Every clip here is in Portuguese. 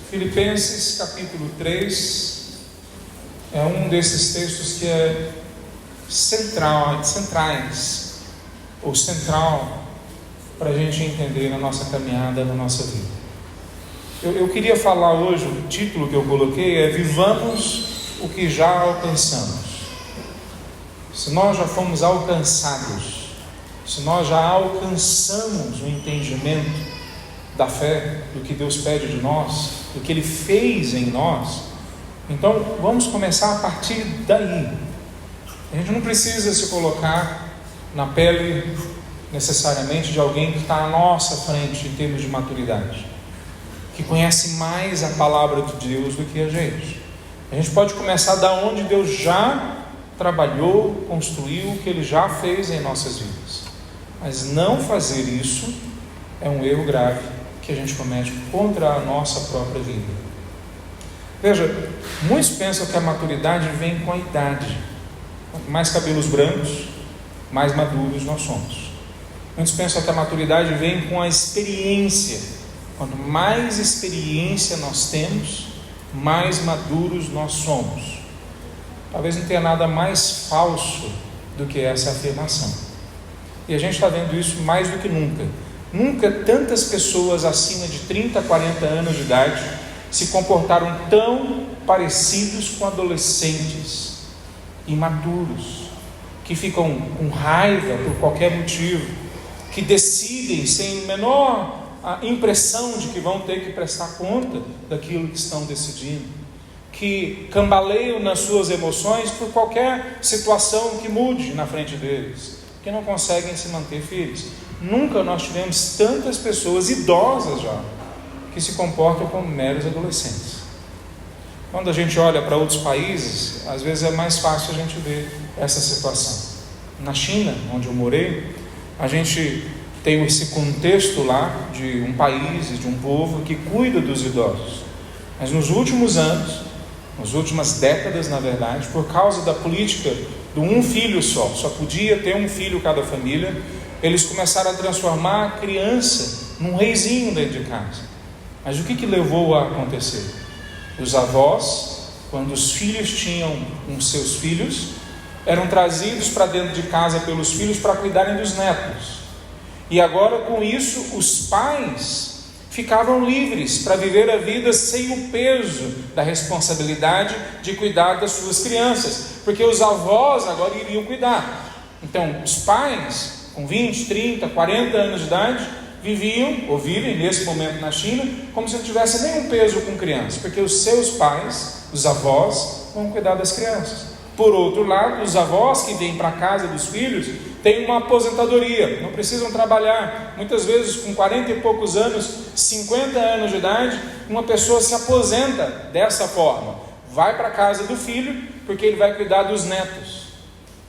Filipenses capítulo 3 é um desses textos que é central para a gente entender na nossa caminhada, na nossa vida. Eu queria falar hoje, o título que eu coloquei é Vivamos o que já alcançamos. Se nós já fomos alcançados, se nós já alcançamos o entendimento da fé, do que Deus pede de nós, do que Ele fez em nós, então vamos começar a partir daí. A gente não precisa se colocar na pele necessariamente de alguém que está à nossa frente em termos de maturidade, que conhece mais a palavra de Deus do que a gente. A gente pode começar da onde Deus já trabalhou, construiu, o que Ele já fez em nossas vidas. Mas não fazer isso é um erro grave que a gente comete contra a nossa própria vida. Veja, muitos pensam que a maturidade vem com a idade. Quanto mais cabelos brancos, mais maduros nós somos. Muitos pensam que a maturidade vem com a experiência. Quanto mais experiência nós temos, mais maduros nós somos. Talvez não tenha nada mais falso do que essa afirmação. E a gente está vendo isso mais do que nunca. Nunca tantas pessoas acima de 30, 40 anos de idade se comportaram tão parecidos com adolescentes imaturos, que ficam com raiva por qualquer motivo, que decidem sem menor impressão de que vão ter que prestar conta daquilo que estão decidindo, que cambaleiam nas suas emoções por qualquer situação que mude na frente deles, que não conseguem se manter firmes. Nunca nós tivemos tantas pessoas idosas já que se comportam como meros adolescentes. Quando a gente olha para outros países, às vezes é mais fácil a gente ver essa situação. Na China, onde eu morei, a gente tem esse contexto lá de um país e de um povo que cuida dos idosos. Mas nos últimos anos, nas últimas décadas, na verdade, por causa da política do um filho só podia ter um filho cada família, eles começaram a transformar a criança num reizinho dentro de casa. Mas o que levou a acontecer? Os avós, quando os filhos tinham os seus filhos, eram trazidos para dentro de casa pelos filhos para cuidarem dos netos. E agora, com isso, os pais ficavam livres para viver a vida sem o peso da responsabilidade de cuidar das suas crianças, porque os avós agora iriam cuidar. Então, os pais, com 20, 30, 40 anos de idade, viviam, ou vivem nesse momento na China, como se não tivesse nenhum peso com crianças, porque os seus pais, os avós, vão cuidar das crianças. Por outro lado, os avós que vêm para a casa dos filhos têm uma aposentadoria, não precisam trabalhar. Muitas vezes, com 40 e poucos anos, 50 anos de idade, uma pessoa se aposenta dessa forma. Vai para a casa do filho, porque ele vai cuidar dos netos.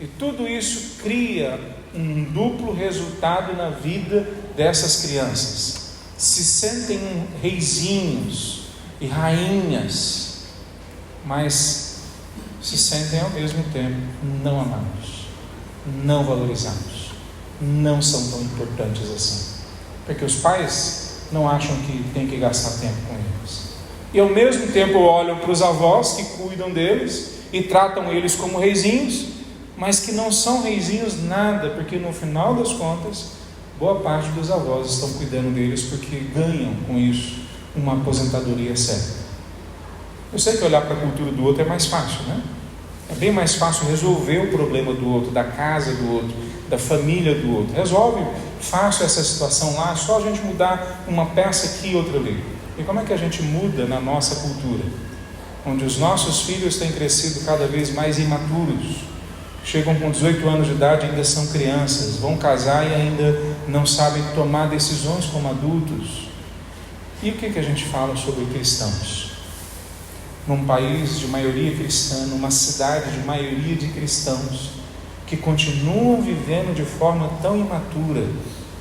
E tudo isso cria um duplo resultado na vida dessas crianças. Se sentem reizinhos e rainhas, mas se sentem ao mesmo tempo não amados, não valorizados, não são tão importantes assim, porque os pais não acham que tem que gastar tempo com eles, e ao mesmo tempo olham para os avós que cuidam deles e tratam eles como reizinhos, mas que não são reizinhos nada, porque no final das contas, boa parte dos avós estão cuidando deles porque ganham com isso uma aposentadoria certa. Eu sei que olhar para a cultura do outro é mais fácil, né? É bem mais fácil resolver o problema do outro, da casa do outro, da família do outro. Resolve fácil essa situação lá, só a gente mudar uma peça aqui e outra ali. E como é que a gente muda na nossa cultura? Onde os nossos filhos têm crescido cada vez mais imaturos, chegam com 18 anos de idade, ainda são crianças, vão casar e ainda não sabem tomar decisões como adultos. E o que a gente fala sobre cristãos? Num país de maioria cristã, numa cidade de maioria de cristãos, que continuam vivendo de forma tão imatura,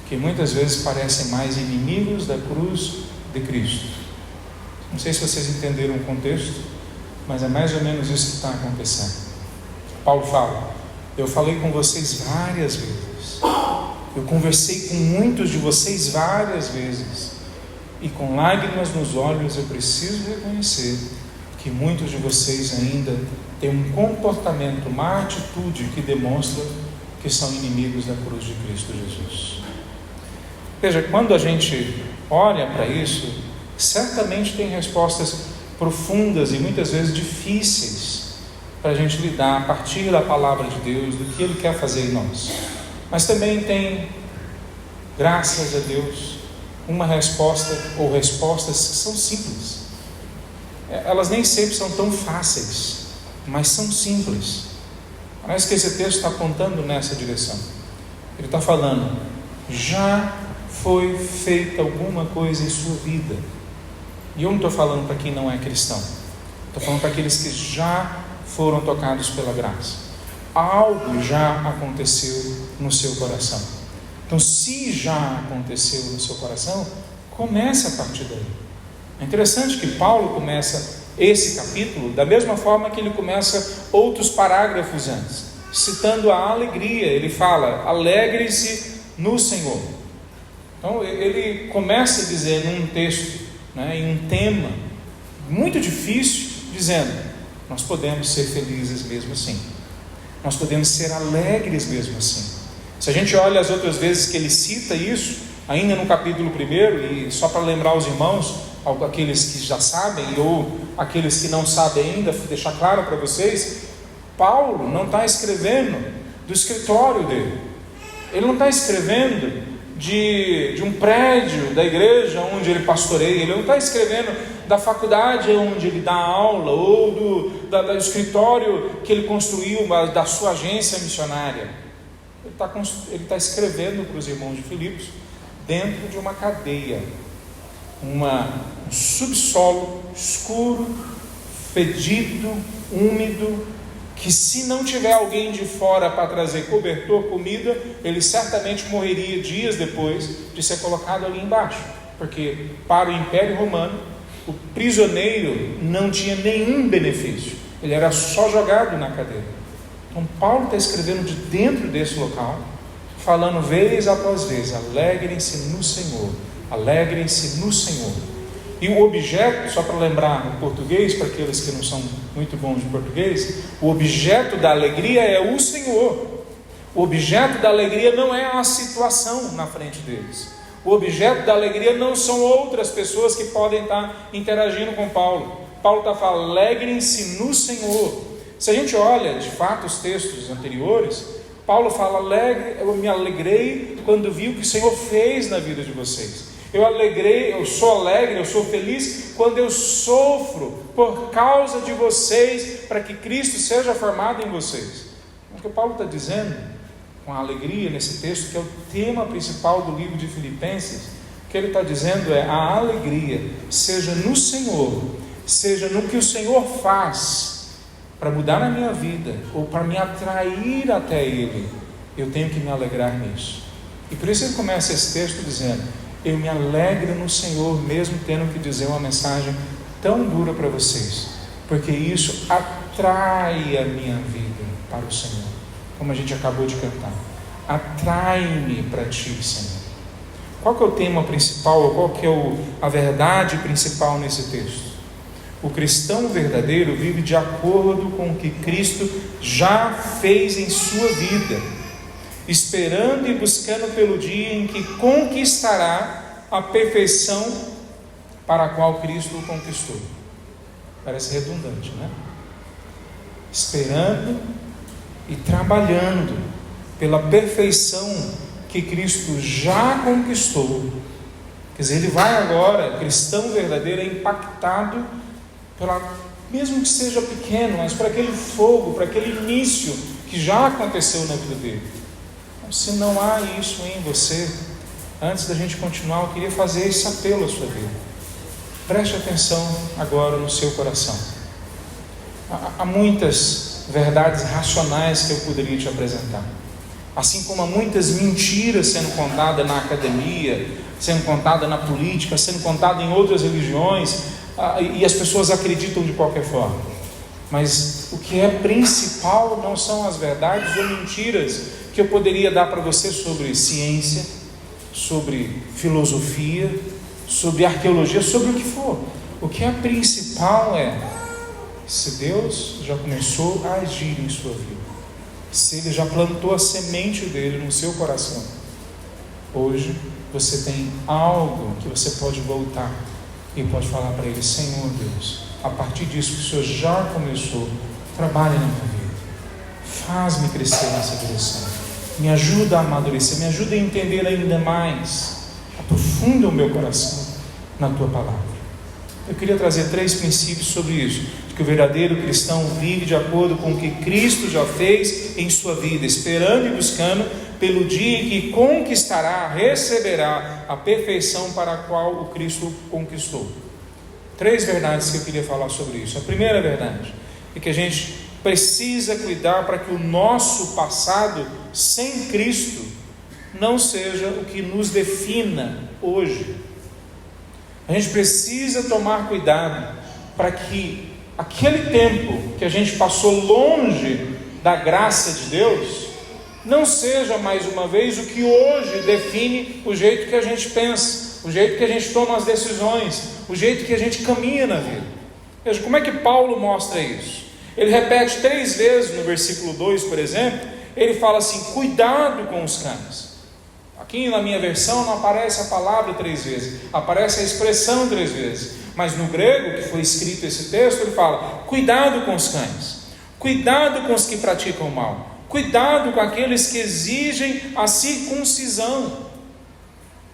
que muitas vezes parecem mais inimigos da cruz de Cristo. Não sei se vocês entenderam o contexto, mas é mais ou menos isso que está acontecendo. Paulo fala: eu falei com vocês várias vezes, eu conversei com muitos de vocês várias vezes, E com lágrimas nos olhos eu preciso reconhecer que muitos de vocês ainda têm um comportamento, uma atitude que demonstra que são inimigos da cruz de Cristo Jesus. Veja, quando a gente olha para isso, certamente tem respostas profundas e muitas vezes difíceis para a gente lidar a partir da palavra de Deus, do que Ele quer fazer em nós. Mas também tem, graças a Deus, uma resposta ou respostas que são simples. Elas nem sempre são tão fáceis, mas são simples. Parece que esse texto está apontando nessa direção. Ele está falando: já foi feita alguma coisa em sua vida. E eu não estou falando para quem não é cristão, estou falando para aqueles que já foram tocados pela graça. Algo já aconteceu no seu coração. Então, se já aconteceu no seu coração, comece a partir daí. É interessante que Paulo começa esse capítulo da mesma forma que ele começa outros parágrafos antes, citando a alegria. Ele fala: alegre-se no Senhor. Então ele começa dizendo em um texto, em um tema muito difícil, dizendo: nós podemos ser felizes mesmo assim, nós podemos ser alegres mesmo assim. Se a gente olha as outras vezes que ele cita isso, ainda no capítulo 1, e só para lembrar os irmãos, aqueles que já sabem ou aqueles que não sabem ainda, deixar claro para vocês, Paulo não está escrevendo do escritório dele, ele não está escrevendo de um prédio da igreja onde ele pastoreia, ele não está escrevendo da faculdade onde ele dá aula, ou do escritório que ele construiu, da sua agência missionária. Ele está escrevendo para os irmãos de Filipos dentro de uma cadeia, um subsolo escuro, fedido, úmido, que se não tiver alguém de fora para trazer cobertor, comida, ele certamente morreria dias depois de ser colocado ali embaixo, porque para o Império Romano o prisioneiro não tinha nenhum benefício, ele era só jogado na cadeia. Então Paulo está escrevendo de dentro desse local, falando vez após vez: alegrem-se no Senhor, alegrem-se no Senhor. E o objeto, só para lembrar no português, para aqueles que não são muito bons de português, o objeto da alegria é o Senhor. O objeto da alegria não é a situação na frente deles. O objeto da alegria não são outras pessoas que podem estar interagindo com Paulo. Paulo está falando: alegrem-se no Senhor. Se a gente olha de fato os textos anteriores, Paulo fala: eu me alegrei quando vi o que o Senhor fez na vida de vocês. Eu sou alegre, eu sou feliz quando eu sofro por causa de vocês, para que Cristo seja formado em vocês. O que Paulo está dizendo com a alegria nesse texto, que é o tema principal do livro de Filipenses, o que ele está dizendo é: a alegria seja no Senhor, seja no que o Senhor faz para mudar a minha vida, ou para me atrair até Ele, eu tenho que me alegrar nisso. E por isso ele começa esse texto dizendo: eu me alegro no Senhor, mesmo tendo que dizer uma mensagem tão dura para vocês, porque isso atrai a minha vida para o Senhor, como a gente acabou de cantar. Atrai-me para Ti, Senhor. Qual que é o tema principal, ou qual que é a verdade principal nesse texto? O cristão verdadeiro vive de acordo com o que Cristo já fez em sua vida, esperando e buscando pelo dia em que conquistará a perfeição para a qual Cristo o conquistou. Parece redundante, né? Esperando e trabalhando pela perfeição que Cristo já conquistou. Quer dizer, ele vai agora, cristão verdadeiro, é impactado mesmo que seja pequeno, mas para aquele fogo, para aquele início que já aconteceu na vida dele. Então, se não há isso em você, antes da gente continuar, eu queria fazer esse apelo à sua vida. Preste atenção agora no seu coração. Há muitas verdades racionais que eu poderia te apresentar, assim como há muitas mentiras sendo contadas na academia, sendo contadas na política, sendo contadas em outras religiões, e as pessoas acreditam de qualquer forma. Mas o que é principal não são as verdades ou mentiras que eu poderia dar para você sobre ciência, sobre filosofia, sobre arqueologia, sobre o que for. O que é principal é, se Deus já começou a agir em sua vida, se Ele já plantou a semente dele no seu coração, hoje você tem algo que você pode voltar e pode falar para Ele: Senhor Deus, a partir disso que o Senhor já começou, trabalhe na minha vida, faz-me crescer nessa direção, me ajuda a amadurecer, me ajuda a entender ainda mais, aprofunda o meu coração na Tua Palavra. Eu queria trazer 3 princípios sobre isso, de que o verdadeiro cristão vive de acordo com o que Cristo já fez em sua vida, esperando e buscando pelo dia em que conquistará, receberá a perfeição para a qual o Cristo conquistou. 3 verdades que eu queria falar sobre isso. A primeira verdade é que a gente precisa cuidar para que o nosso passado sem Cristo não seja o que nos defina hoje. A gente precisa tomar cuidado para que aquele tempo que a gente passou longe da graça de Deus não seja mais uma vez o que hoje define o jeito que a gente pensa, o jeito que a gente toma as decisões, o jeito que a gente caminha na vida. Veja, como é que Paulo mostra isso? Ele repete 3 vezes no versículo 2, por exemplo, ele fala assim: cuidado com os cães. Aqui na minha versão não aparece a palavra 3 vezes, aparece a expressão 3 vezes, mas no grego que foi escrito esse texto, ele fala: cuidado com os cães, cuidado com os que praticam o mal, cuidado com aqueles que exigem a circuncisão.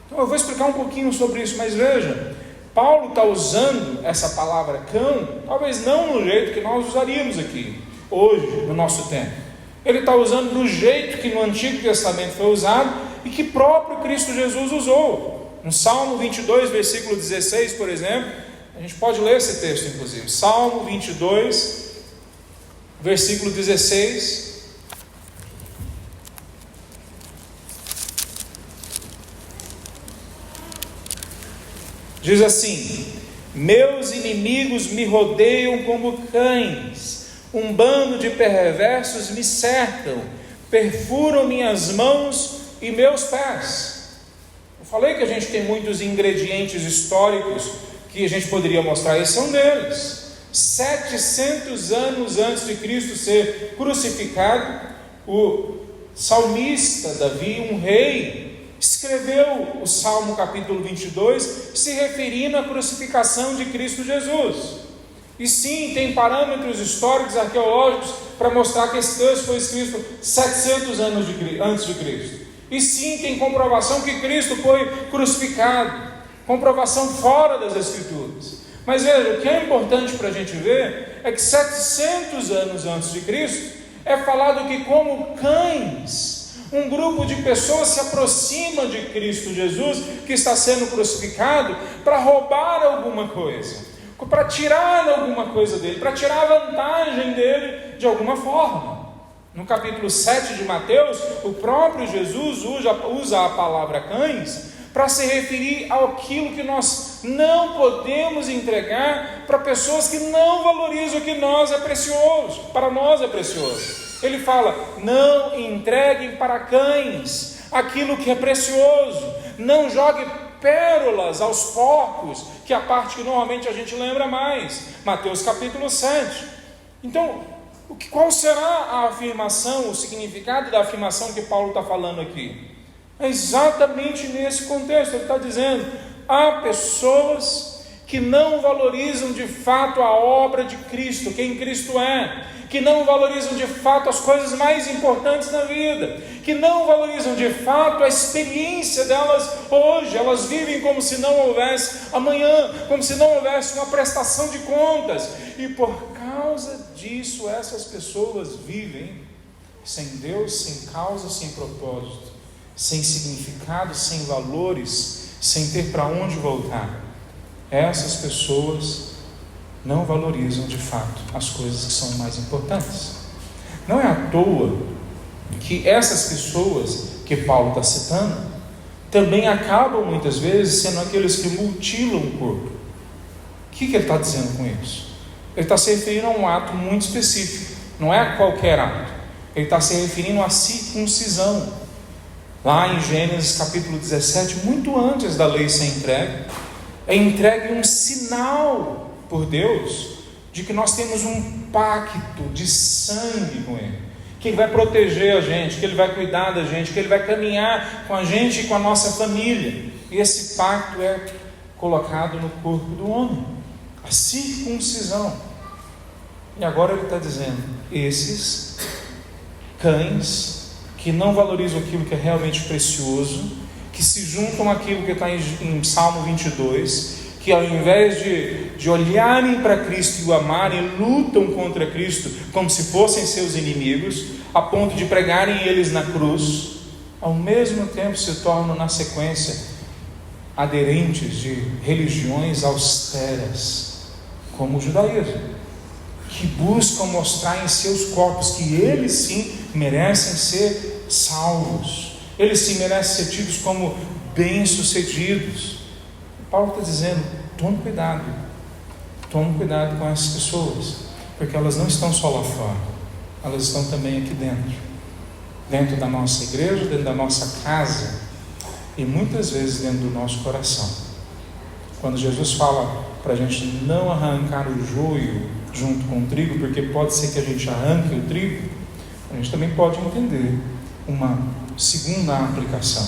Então eu vou explicar um pouquinho sobre isso, mas veja, Paulo está usando essa palavra cão, talvez não no jeito que nós usaríamos aqui, hoje, no nosso tempo. Ele está usando do jeito que no Antigo Testamento foi usado e que próprio Cristo Jesus usou. No Salmo 22, versículo 16, por exemplo, a gente pode ler esse texto inclusive. Salmo 22, versículo 16. Diz assim: meus inimigos me rodeiam como cães, um bando de perversos me cercam, perfuram minhas mãos e meus pés. Eu falei que a gente tem muitos ingredientes históricos que a gente poderia mostrar, esse é um deles. 700 anos antes de Cristo ser crucificado, o salmista Davi, um rei, escreveu o Salmo capítulo 22, se referindo à crucificação de Cristo Jesus. E sim, tem parâmetros históricos, arqueológicos, para mostrar que esse texto foi escrito 700 anos antes de Cristo. E sim, tem comprovação que Cristo foi crucificado, comprovação fora das Escrituras. Mas veja, o que é importante para a gente ver é que 700 anos antes de Cristo é falado que como cães, um grupo de pessoas se aproxima de Cristo Jesus, que está sendo crucificado, para roubar alguma coisa, para tirar alguma coisa dele, para tirar a vantagem dele de alguma forma. No capítulo 7 de Mateus, o próprio Jesus usa a palavra cães para se referir àquilo que nós não podemos entregar para pessoas que não valorizam o que para nós é precioso. Ele fala: não entreguem para cães aquilo que é precioso, não jogue pérolas aos porcos, que é a parte que normalmente a gente lembra mais, Mateus capítulo 7. Então, qual será a afirmação, o significado da afirmação que Paulo está falando aqui? É exatamente nesse contexto. Ele está dizendo: há pessoas que não valorizam de fato a obra de Cristo, quem Cristo é, que não valorizam de fato as coisas mais importantes na vida, que não valorizam de fato a experiência delas hoje. Elas vivem como se não houvesse amanhã, como se não houvesse uma prestação de contas, e por causa disso essas pessoas vivem sem Deus, sem causa, sem propósito, sem significado, sem valores, sem ter para onde voltar. Essas pessoas não valorizam de fato as coisas que são mais importantes. Não é à toa que essas pessoas que Paulo está citando também acabam muitas vezes sendo aqueles que mutilam o corpo. O que ele está dizendo com isso? Ele está se referindo a um ato muito específico, não é a qualquer ato. Ele está se referindo à circuncisão. Lá em Gênesis capítulo 17, muito antes da lei ser entregue, é entregue um sinal por Deus de que nós temos um pacto de sangue com Ele, que Ele vai proteger a gente, que Ele vai cuidar da gente, que Ele vai caminhar com a gente e com a nossa família. E esse pacto é colocado no corpo do homem, a circuncisão. E agora Ele está dizendo: esses cães que não valorizam aquilo que é realmente precioso, que se juntam àquilo que está em Salmo 22, que ao invés de olharem para Cristo e o amarem, lutam contra Cristo como se fossem seus inimigos, a ponto de pregarem eles na cruz, ao mesmo tempo se tornam, na sequência, aderentes de religiões austeras, como o judaísmo, que buscam mostrar em seus corpos que eles sim merecem ser salvos, eles sim merecem ser tidos como bem-sucedidos. Paulo está dizendo: tome cuidado com essas pessoas, porque elas não estão só lá fora, elas estão também aqui dentro da nossa igreja, dentro da nossa casa, e muitas vezes dentro do nosso coração. Quando Jesus fala para a gente não arrancar o joio junto com o trigo, porque pode ser que a gente arranque o trigo, a gente também pode entender uma segunda aplicação,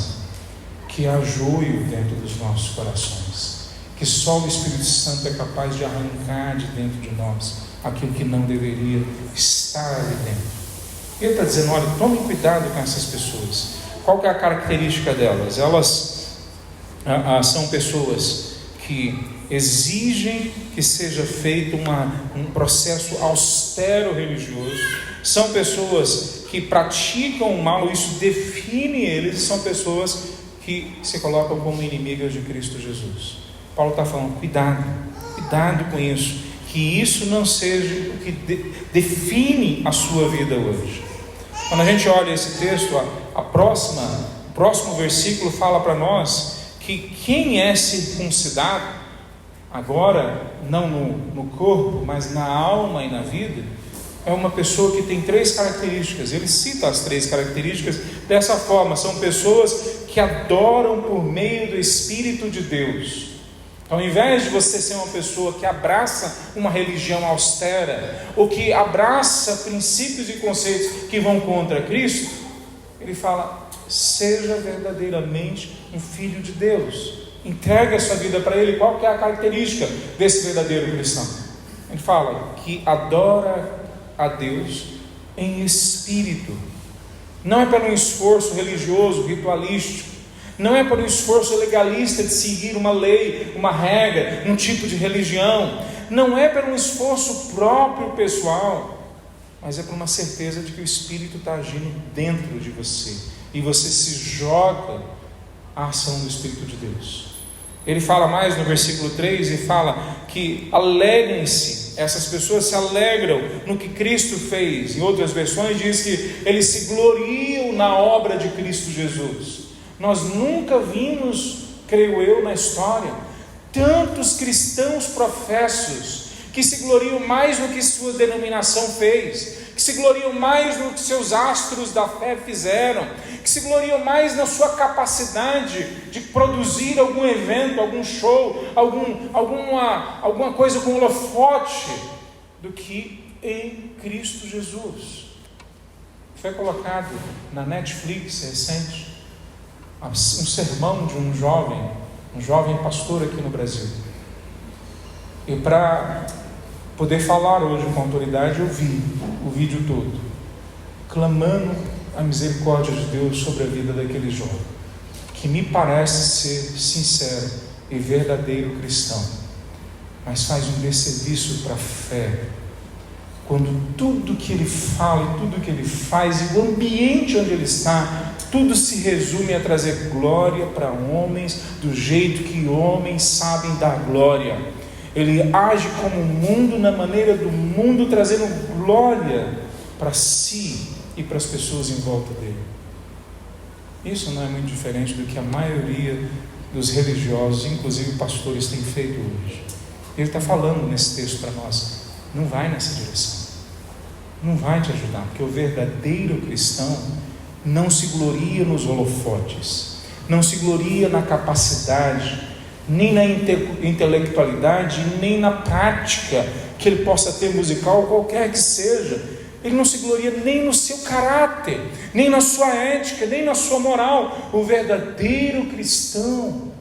que há joio dentro dos nossos corações, que só o Espírito Santo é capaz de arrancar de dentro de nós aquilo que não deveria estar ali dentro. Ele está dizendo: olha, tome cuidado com essas pessoas. Qual que é a característica delas? Elas são pessoas que exigem que seja feito um processo austero religioso, são pessoas que praticam o mal, isso define eles, são pessoas que se colocam como inimigas de Cristo Jesus. Paulo está falando: cuidado com isso, que isso não seja o que define a sua vida hoje. Quando a gente olha esse texto, o próximo versículo fala para nós que quem é circuncidado, agora não no corpo, mas na alma e na vida, é uma pessoa que tem 3 características. Ele cita as 3 características dessa forma: são pessoas que adoram por meio do Espírito de Deus. Ao invés de você ser uma pessoa que abraça uma religião austera, ou que abraça princípios e conceitos que vão contra Cristo, ele fala: seja verdadeiramente um filho de Deus, entregue a sua vida para Ele. Qual que é a característica desse verdadeiro cristão? Ele fala que adora a Deus em espírito. Não é para um esforço religioso, ritualístico, não é para um esforço legalista de seguir uma lei, uma regra, um tipo de religião, não é para um esforço próprio pessoal, mas é para uma certeza de que o Espírito está agindo dentro de você, e você se joga à ação do Espírito de Deus. Ele fala mais no versículo 3 e fala que alegrem-se, essas pessoas se alegram no que Cristo fez. Em outras versões diz que eles se gloriam na obra de Cristo Jesus. Nós nunca vimos, creio eu, na história, tantos cristãos professos que se gloriam mais no que sua denominação fez, que se gloriam mais no que seus astros da fé fizeram, que se gloriam mais na sua capacidade de produzir algum evento, algum show, alguma coisa com holofote, do que em Cristo Jesus. Foi colocado na Netflix recente um sermão de um jovem pastor aqui no Brasil. E para poder falar hoje com autoridade, eu vi o vídeo todo, clamando a misericórdia de Deus sobre a vida daquele jovem, que me parece ser sincero e verdadeiro cristão, mas faz um desserviço para a fé, quando tudo que ele fala e tudo que ele faz, e o ambiente onde ele está, tudo se resume a trazer glória para homens, do jeito que homens sabem dar glória. Ele age como o mundo, na maneira do mundo, trazendo glória para si e para as pessoas em volta dele. Isso não é muito diferente do que a maioria dos religiosos, inclusive pastores, tem feito hoje. Ele está falando nesse texto para nós: não vai nessa direção, não vai te ajudar, porque o verdadeiro cristão não se gloria nos holofotes, não se gloria na capacidade, nem na intelectualidade, nem na prática que ele possa ter musical, qualquer que seja. Ele não se gloria nem no seu caráter, nem na sua ética, nem na sua moral. O verdadeiro cristão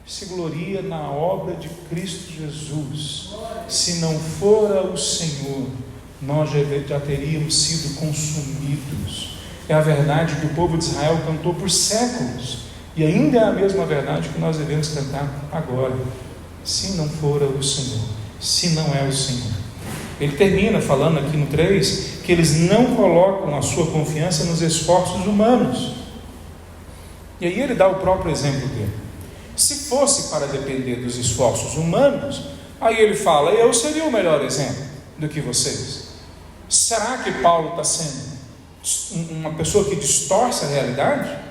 se gloria na obra de Cristo Jesus. Se não fora o Senhor, nós já teríamos sido consumidos. É a verdade que o povo de Israel cantou por séculos, e ainda é a mesma verdade que nós devemos cantar agora. Se não fora o Senhor, se não é o Senhor. Ele termina falando aqui no 3, que eles não colocam a sua confiança nos esforços humanos. E aí ele dá o próprio exemplo dele. Se fosse para depender dos esforços humanos, aí ele fala, eu seria o melhor exemplo do que vocês. Será que Paulo está sendo uma pessoa que distorce a realidade?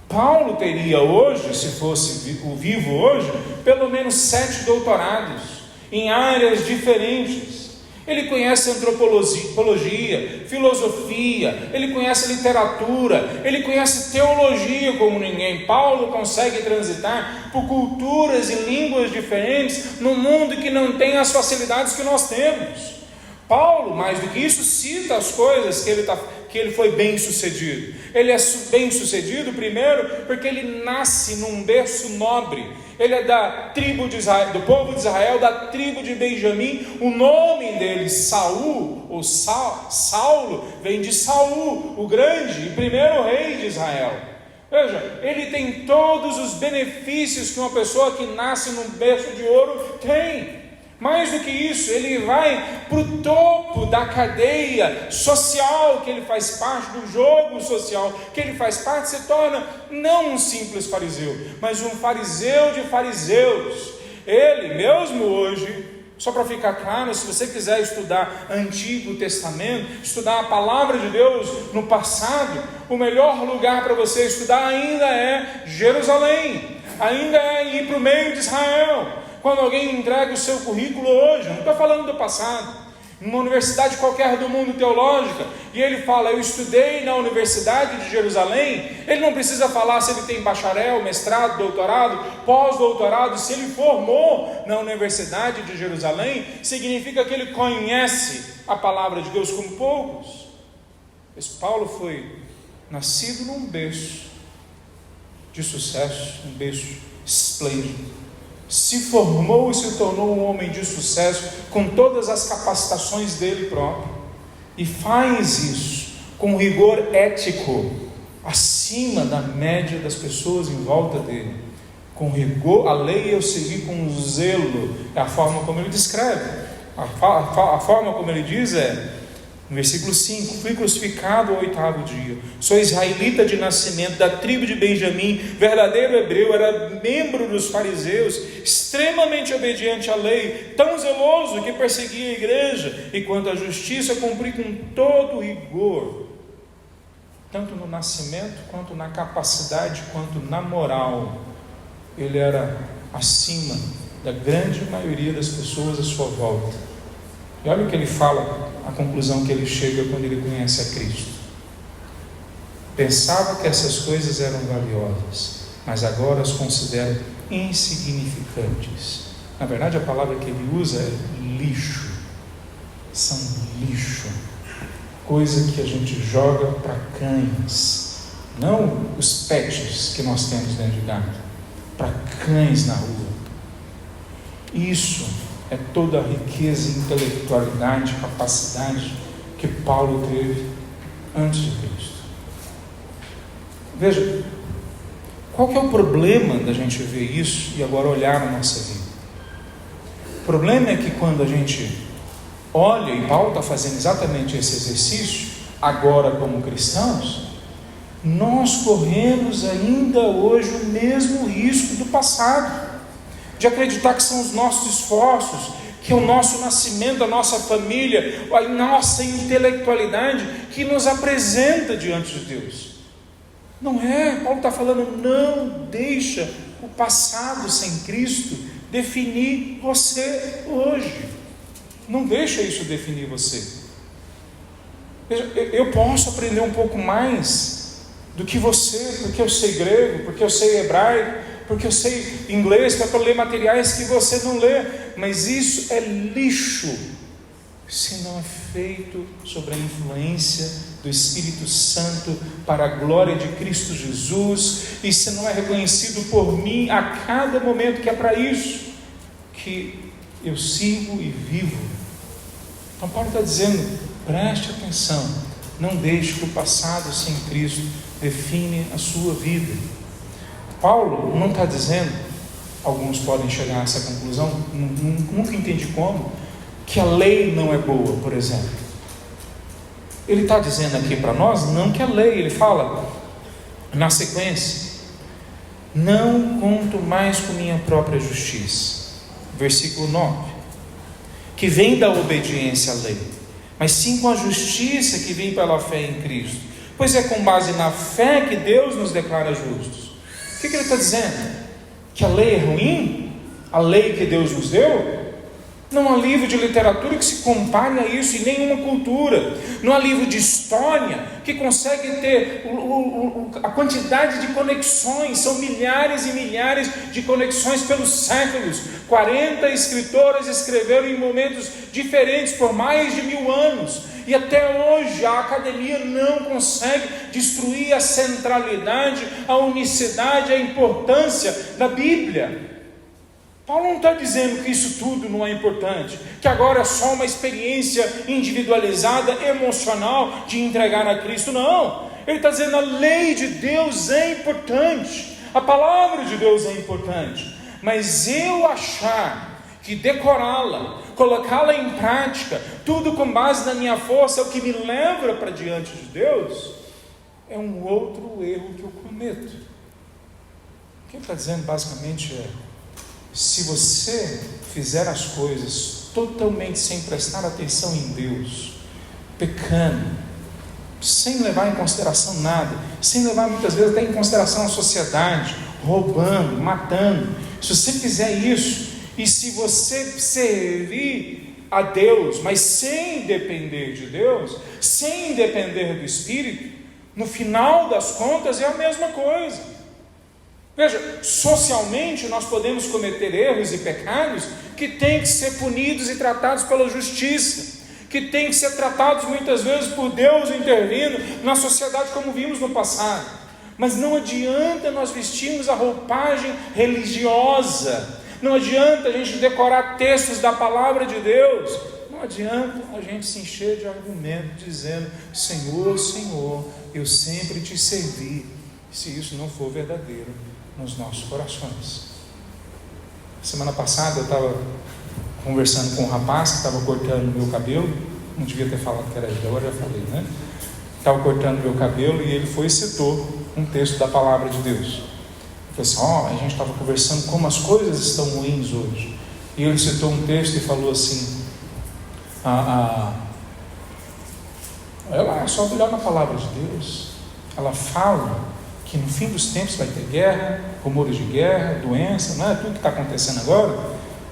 Paulo teria hoje, se fosse o vivo hoje, pelo menos 7 doutorados em áreas diferentes. Ele conhece antropologia, filosofia, ele conhece literatura, ele conhece teologia como ninguém. Paulo consegue transitar por culturas e línguas diferentes no mundo que não tem as facilidades que nós temos. Paulo, mais do que isso, cita as coisas que ele foi bem sucedido. Ele é bem sucedido primeiro porque ele nasce num berço nobre. Ele é da tribo de Israel, do povo de Israel, da tribo de Benjamim. O nome dele, Saul, ou Saulo, vem de Saul, o grande e primeiro rei de Israel. Veja, ele tem todos os benefícios que uma pessoa que nasce num berço de ouro tem. Mais do que isso, ele vai para o topo da cadeia social que ele faz parte, do jogo social que ele faz parte, se torna não um simples fariseu, mas um fariseu de fariseus. Ele mesmo hoje, só para ficar claro, se você quiser estudar Antigo Testamento, estudar a palavra de Deus no passado, o melhor lugar para você estudar ainda é Jerusalém, ainda é ir para o meio de Israel. Quando alguém entrega o seu currículo hoje, não estou falando do passado, numa universidade qualquer do mundo teológica, e ele fala, eu estudei na Universidade de Jerusalém, ele não precisa falar se ele tem bacharel, mestrado, doutorado, pós-doutorado. Se ele formou na Universidade de Jerusalém, significa que ele conhece a palavra de Deus como poucos. Esse Paulo foi nascido num berço de sucesso, um berço esplêndido. Se formou e se tornou um homem de sucesso com todas as capacitações dele próprio, e faz isso com rigor ético acima da média das pessoas em volta dele. Com rigor, a lei eu segui com zelo, é a forma como ele descreve, a forma como ele diz é, no versículo 5, fui crucificado ao 8º dia, sou israelita de nascimento, da tribo de Benjamim, verdadeiro hebreu, era membro dos fariseus, extremamente obediente à lei, tão zeloso que perseguia a igreja, e quanto à justiça cumpri com todo rigor, tanto no nascimento, quanto na capacidade, quanto na moral. Ele era acima da grande maioria das pessoas à sua volta. E olha o que ele fala, a conclusão que ele chega quando ele conhece a Cristo. Pensava que essas coisas eram valiosas, mas agora as considero insignificantes. Na verdade, a palavra que ele usa é lixo. São lixo. Coisa que a gente joga para cães. Não os pets que nós temos dentro de casa. Para cães na rua. Isso é toda a riqueza, intelectualidade, capacidade que Paulo teve antes de Cristo. Veja, qual que é o problema da gente ver isso e agora olhar a nossa vida? O problema é que quando a gente olha, e Paulo está fazendo exatamente esse exercício, agora como cristãos, nós corremos ainda hoje o mesmo risco do passado, de acreditar que são os nossos esforços, que é o nosso nascimento, a nossa família, a nossa intelectualidade que nos apresenta diante de Deus. Não é, Paulo está falando, não deixa o passado sem Cristo definir você hoje. Não deixa isso definir você. Eu posso aprender um pouco mais do que você, porque eu sei grego, porque eu sei hebraico, porque eu sei inglês para ler materiais que você não lê, mas isso é lixo se não é feito sobre a influência do Espírito Santo para a glória de Cristo Jesus, e se não é reconhecido por mim a cada momento que é para isso que eu sirvo e vivo. Então Paulo está dizendo, preste atenção, não deixe que o passado sem Cristo define a sua vida. Paulo não está dizendo, alguns podem chegar a essa conclusão, nunca entendi como, que a lei não é boa, por exemplo. Ele está dizendo aqui para nós, não que a lei, ele fala na sequência, não conto mais com minha própria justiça, versículo 9, que vem da obediência à lei, mas sim com a justiça que vem pela fé em Cristo, pois é com base na fé que Deus nos declara justos. O que ele está dizendo? Que a lei é ruim? A lei que Deus nos deu? Não há livro de literatura que se compare a isso em nenhuma cultura. Não há livro de história que consegue ter a quantidade de conexões. São milhares e milhares de conexões pelos séculos. 40 escritores escreveram em momentos diferentes por mais de 1000 anos. E até hoje a academia não consegue destruir a centralidade, a unicidade, a importância da Bíblia. Paulo não está dizendo que isso tudo não é importante, que agora é só uma experiência individualizada, emocional, de entregar a Cristo. Não, ele está dizendo a lei de Deus é importante, a palavra de Deus é importante, mas eu achar que decorá-la, colocá-la em prática, tudo com base na minha força, é o que me leva para diante de Deus, é um outro erro que eu cometo. O que ele está dizendo basicamente é, se você fizer as coisas totalmente sem prestar atenção em Deus, pecando, sem levar em consideração nada, sem levar muitas vezes até em consideração a sociedade, roubando, matando, se você fizer isso, e se você servir a Deus, mas sem depender de Deus, sem depender do Espírito, no final das contas é a mesma coisa. Veja, socialmente nós podemos cometer erros e pecados que têm que ser punidos e tratados pela justiça, que têm que ser tratados muitas vezes por Deus intervindo na sociedade como vimos no passado. Mas não adianta nós vestirmos a roupagem religiosa, não adianta a gente decorar textos da palavra de Deus, não adianta a gente se encher de argumento dizendo, Senhor, Senhor, eu sempre te servi, se isso não for verdadeiro nos nossos corações. Semana passada eu estava conversando com um rapaz que estava cortando o meu cabelo, não devia ter falado que era ele, agora já falei, né? Estava cortando o meu cabelo e ele foi e citou um texto da palavra de Deus. Eu falei assim, a gente estava conversando como as coisas estão ruins hoje, e ele citou um texto e falou assim, é só olhar na palavra de Deus, ela fala que no fim dos tempos vai ter guerra, rumores de guerra, doença, não é tudo que está acontecendo agora,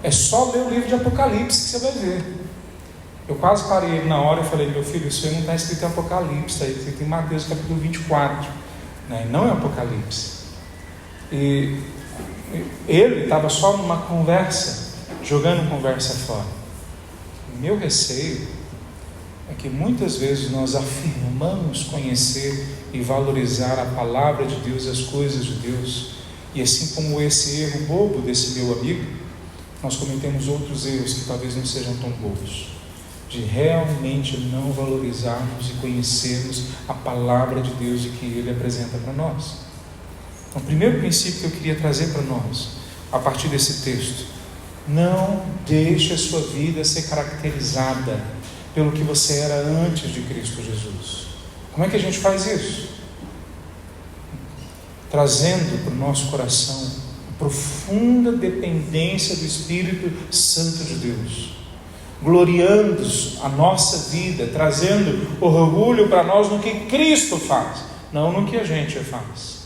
é só ler o livro de Apocalipse que você vai ver. Eu quase parei ele na hora e falei, meu filho, isso aí não está escrito em Apocalipse, está escrito em Mateus capítulo 24, né? Não é Apocalipse. E ele estava só numa conversa, jogando conversa fora. O meu receio é que muitas vezes nós afirmamos conhecer e valorizar a palavra de Deus e as coisas de Deus, e assim como esse erro bobo desse meu amigo, nós cometemos outros erros que talvez não sejam tão bobos, de realmente não valorizarmos e conhecermos a palavra de Deus e que Ele apresenta para nós. Então, o primeiro princípio que eu queria trazer para nós, a partir desse texto, não deixe a sua vida ser caracterizada pelo que você era antes de Cristo Jesus. Como é que a gente faz isso? Trazendo para o nosso coração a profunda dependência do Espírito Santo de Deus, gloriando a nossa vida, trazendo orgulho para nós no que Cristo faz, não no que a gente faz.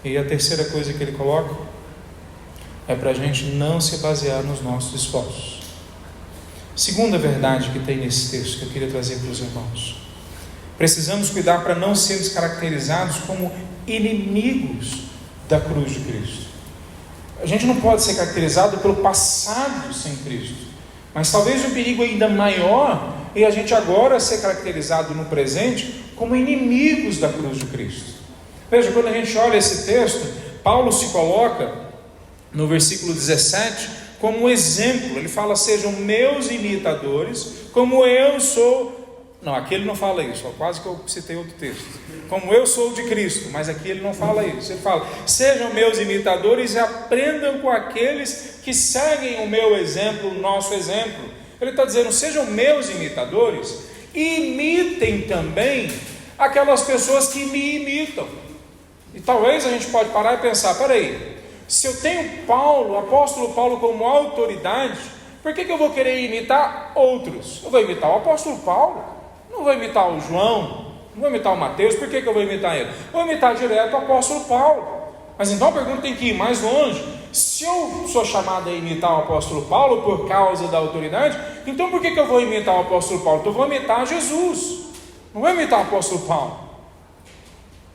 E a terceira coisa que ele coloca é para a gente não se basear nos nossos esforços. Segunda verdade que tem nesse texto que eu queria trazer para os irmãos: precisamos cuidar para não sermos caracterizados como inimigos da cruz de Cristo. A gente não pode ser caracterizado pelo passado sem Cristo, mas talvez um perigo ainda maior é a gente agora ser caracterizado no presente como inimigos da cruz de Cristo. Veja, quando a gente olha esse texto, Paulo se coloca no versículo 17 como exemplo. Ele fala: sejam meus imitadores, como eu sou. Não, aqui ele não fala isso, quase que eu citei outro texto. Como eu sou de Cristo, mas aqui ele não fala isso. Ele fala: sejam meus imitadores e aprendam com aqueles que seguem o meu exemplo, o nosso exemplo. Ele está dizendo: sejam meus imitadores, e imitem também aquelas pessoas que me imitam. E talvez a gente pode parar e pensar: peraí, se eu tenho Paulo, o apóstolo Paulo como autoridade, por que eu vou querer imitar outros? Eu vou imitar o apóstolo Paulo, não vou imitar o João, não vou imitar o Mateus. Por que eu vou imitar ele? Vou imitar direto o apóstolo Paulo. Mas então a pergunta tem que ir mais longe. Se eu sou chamado a imitar o apóstolo Paulo por causa da autoridade, então por que eu vou imitar o apóstolo Paulo? Então eu vou imitar Jesus, não vou imitar o apóstolo Paulo.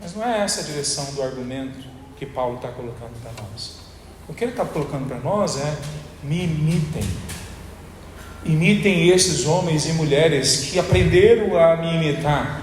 Mas não é essa a direção do argumento que Paulo está colocando para nós. O que ele está colocando para nós é: me imitem. Imitem esses homens e mulheres que aprenderam a me imitar,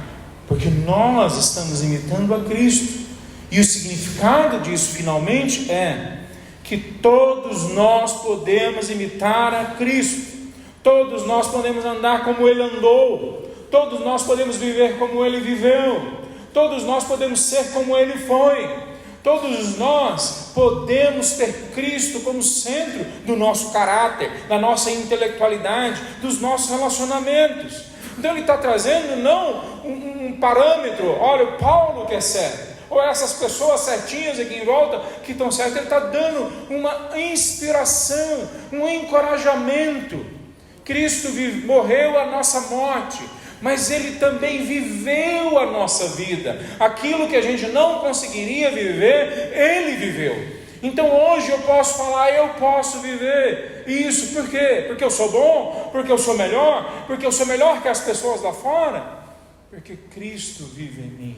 porque nós estamos imitando a Cristo. E o significado disso finalmente é que todos nós podemos imitar a Cristo, todos nós podemos andar como Ele andou, todos nós podemos viver como Ele viveu, todos nós podemos ser como Ele foi. Todos nós podemos ter Cristo como centro do nosso caráter, da nossa intelectualidade, dos nossos relacionamentos. Então ele está trazendo não um parâmetro: olha, o Paulo que é certo, ou essas pessoas certinhas aqui em volta que estão certas. Ele está dando uma inspiração, um encorajamento. Cristo morreu a nossa morte, mas Ele também viveu a nossa vida. Aquilo que a gente não conseguiria viver, Ele viveu. Então hoje eu posso falar: eu posso viver isso. Por quê? Porque eu sou bom? Porque eu sou melhor? Porque eu sou melhor que as pessoas lá fora? Porque Cristo vive em mim.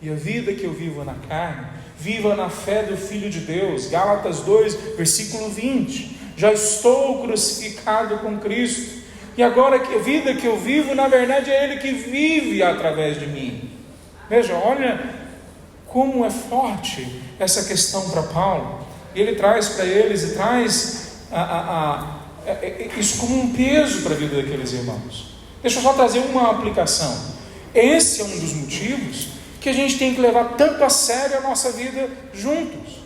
E a vida que eu vivo na carne, viva na fé do Filho de Deus. Gálatas 2, versículo 20. Já estou crucificado com Cristo, e agora a vida que eu vivo, na verdade é Ele que vive através de mim. Veja, olha como é forte essa questão para Paulo. Ele traz para eles e traz isso como um peso para a vida daqueles irmãos. Deixa eu só trazer uma aplicação. Esse é um dos motivos que a gente tem que levar tanto a sério a nossa vida juntos,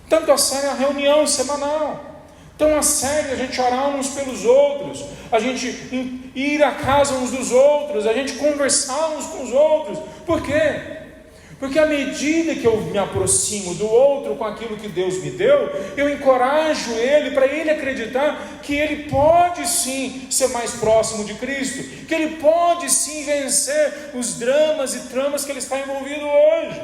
tanto a sério a reunião semanal, tão a sério a gente orar uns pelos outros, a gente ir à casa uns dos outros, a gente conversar uns com os outros. Por quê? Porque à medida que eu me aproximo do outro com aquilo que Deus me deu, eu encorajo ele, para ele acreditar que ele pode sim ser mais próximo de Cristo, que ele pode sim vencer os dramas e tramas que ele está envolvido hoje.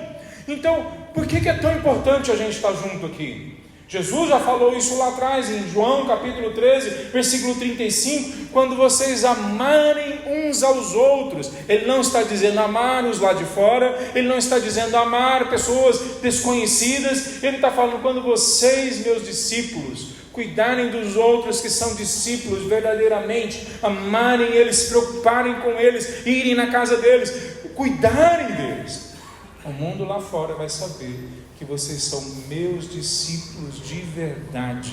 Então, por que é tão importante a gente estar junto aqui? Jesus já falou isso lá atrás, em João capítulo 13, versículo 35, quando vocês amarem uns aos outros. Ele não está dizendo amar os lá de fora, ele não está dizendo amar pessoas desconhecidas, ele está falando quando vocês, meus discípulos, cuidarem dos outros que são discípulos verdadeiramente, amarem eles, se preocuparem com eles, irem na casa deles, cuidarem deles. O mundo lá fora vai saber que vocês são meus discípulos de verdade.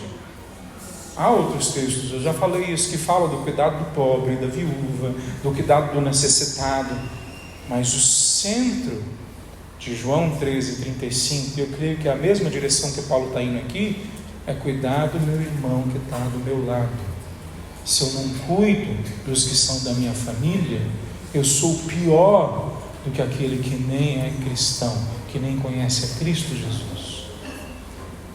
Há outros textos, eu já falei isso, que fala do cuidado do pobre, da viúva, do cuidado do necessitado. Mas o centro de João 13:35, eu creio que é a mesma direção que Paulo está indo aqui, é cuidar do meu irmão que está do meu lado. Se eu não cuido dos que são da minha família, eu sou pior do que aquele que nem é cristão, que nem conhece a Cristo Jesus.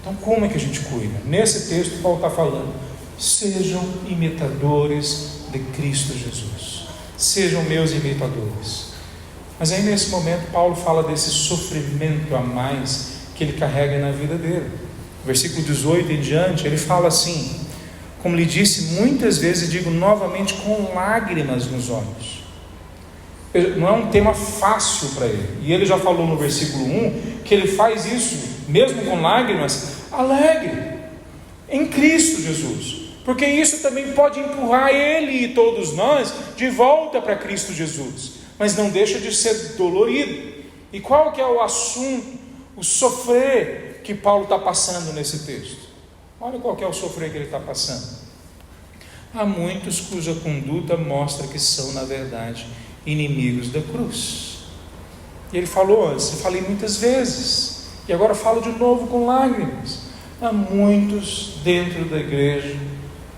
Então como é que a gente cuida? Nesse texto Paulo está falando: sejam imitadores de Cristo Jesus, sejam meus imitadores. Mas aí nesse momento Paulo fala desse sofrimento a mais que ele carrega na vida dele. Versículo 18 em diante, ele fala assim: como lhe disse muitas vezes, digo novamente, com lágrimas nos olhos. Não é um tema fácil para ele, e ele já falou no versículo 1 que ele faz isso, mesmo com lágrimas, alegre. em Cristo Jesus. Porque isso também pode empurrar ele e todos nós de volta para Cristo Jesus. Mas não deixa de ser dolorido. E qual que é o assunto, o sofrer que Paulo está passando nesse texto? Olha qual que é o sofrer que ele está passando. Há muitos cuja conduta mostra que são, na verdade, inimigos da cruz. E ele falou antes, eu falei muitas vezes, e agora falo de novo com lágrimas. Há muitos dentro da igreja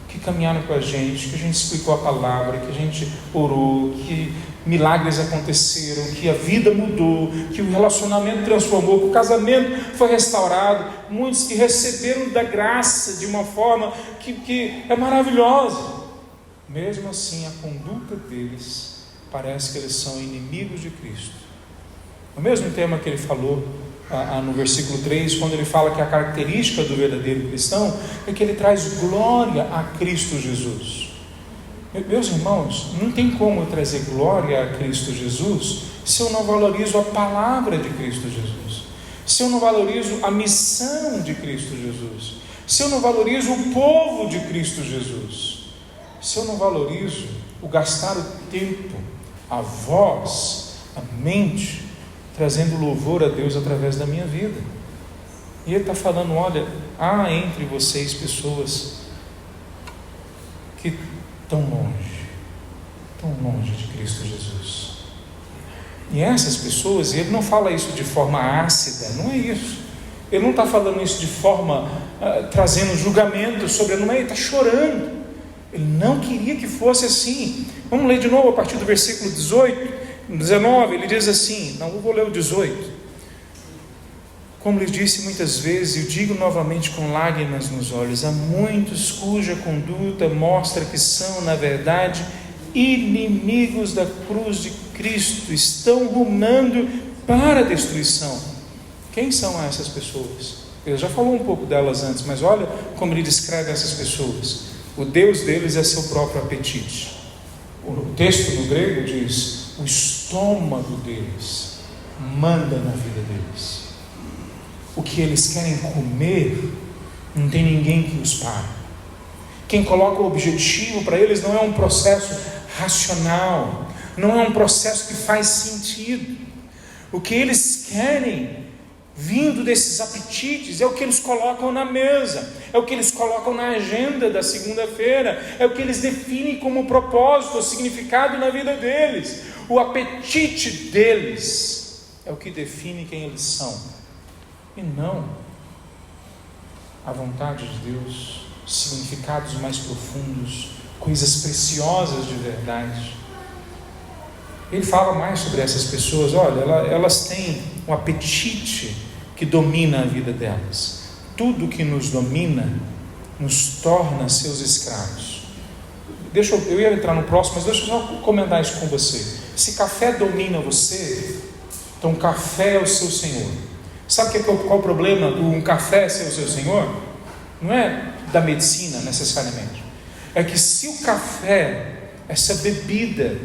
que caminharam com a gente, que a gente explicou a palavra, que a gente orou, que milagres aconteceram, que a vida mudou, que o relacionamento transformou, que o casamento foi restaurado, muitos que receberam da graça de uma forma que é maravilhosa. Mesmo assim, a conduta deles parece que eles são inimigos de Cristo. O mesmo tema que ele falou no versículo 3, quando ele fala que a característica do verdadeiro cristão é que ele traz glória a Cristo Jesus. Meus irmãos, não tem como eu trazer glória a Cristo Jesus se eu não valorizo a palavra de Cristo Jesus, se eu não valorizo a missão de Cristo Jesus, se eu não valorizo o povo de Cristo Jesus, se eu não valorizo o gastar o tempo, a voz, a mente, trazendo louvor a Deus através da minha vida. E ele está falando, olha, há entre vocês pessoas que estão longe de Cristo Jesus. E essas pessoas, ele não fala isso de forma ácida, não é isso. Ele não está falando isso de forma, trazendo julgamento sobre ele, não é, ele está chorando. Ele não queria que fosse assim. Vamos ler de novo a partir do versículo 19, ele diz assim, não, eu vou ler o 18. Como lhes disse muitas vezes, eu digo novamente com lágrimas nos olhos, há muitos cuja conduta mostra que são, na verdade, inimigos da cruz de Cristo, estão rumando para a destruição. Quem são essas pessoas? Ele já falou um pouco delas antes, mas olha como ele descreve essas pessoas. O Deus deles é seu próprio apetite. O texto no grego diz, o estômago deles manda na vida deles. O que eles querem comer, não tem ninguém que os pare. Quem coloca o objetivo para eles não é um processo racional, não é um processo que faz sentido. O que eles querem, vindo desses apetites, é o que eles colocam na mesa, é o que eles colocam na agenda da segunda-feira, é o que eles definem como propósito ou significado na vida deles. O apetite deles é o que define quem eles são, e não a vontade de Deus, significados mais profundos, coisas preciosas de verdade. Ele fala mais sobre essas pessoas. Olha, elas têm um apetite que domina a vida delas. Tudo que nos domina nos torna seus escravos. Eu ia entrar no próximo, mas deixa eu só comentar isso com você. Se café domina você, então café é o seu senhor. Sabe qual o problema do um café ser o seu senhor? Não é da medicina necessariamente. É que se o café, essa bebida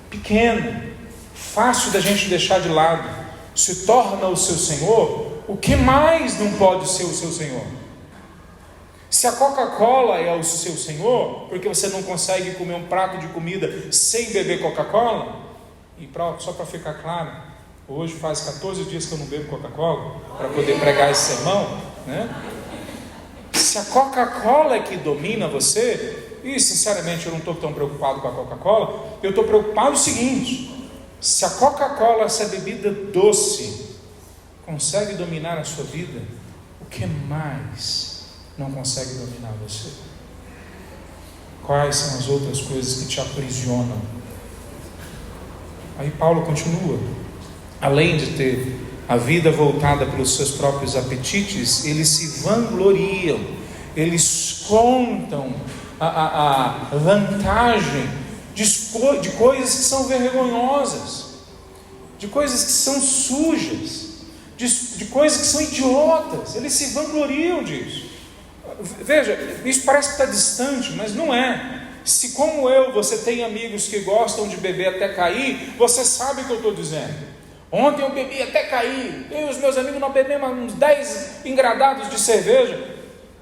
pequena, fácil da gente deixar de lado, se torna o seu senhor, o que mais não pode ser o seu senhor? Se a Coca-Cola é o seu senhor, porque você não consegue comer um prato de comida sem beber Coca-Cola, e só para ficar claro, hoje faz 14 dias que eu não bebo Coca-Cola, para poder pregar esse sermão, né? Se a Coca-Cola é que domina você, e sinceramente eu não estou tão preocupado com a Coca-Cola, eu estou preocupado o seguinte: se a Coca-Cola, essa bebida doce, consegue dominar a sua vida, o que mais não consegue dominar você? Quais são as outras coisas que te aprisionam? Aí Paulo continua, além de ter a vida voltada pelos seus próprios apetites, eles se vangloriam, eles contam a vantagem de coisas que são vergonhosas, de coisas que são sujas, de coisas que são idiotas. Eles se vangloriam disso. Veja, isso parece que está distante, mas não é. Se como você tem amigos que gostam de beber até cair, você sabe o que eu estou dizendo. Ontem eu bebi até cair, eu e os meus amigos nós bebemos uns 10 engradados de cerveja.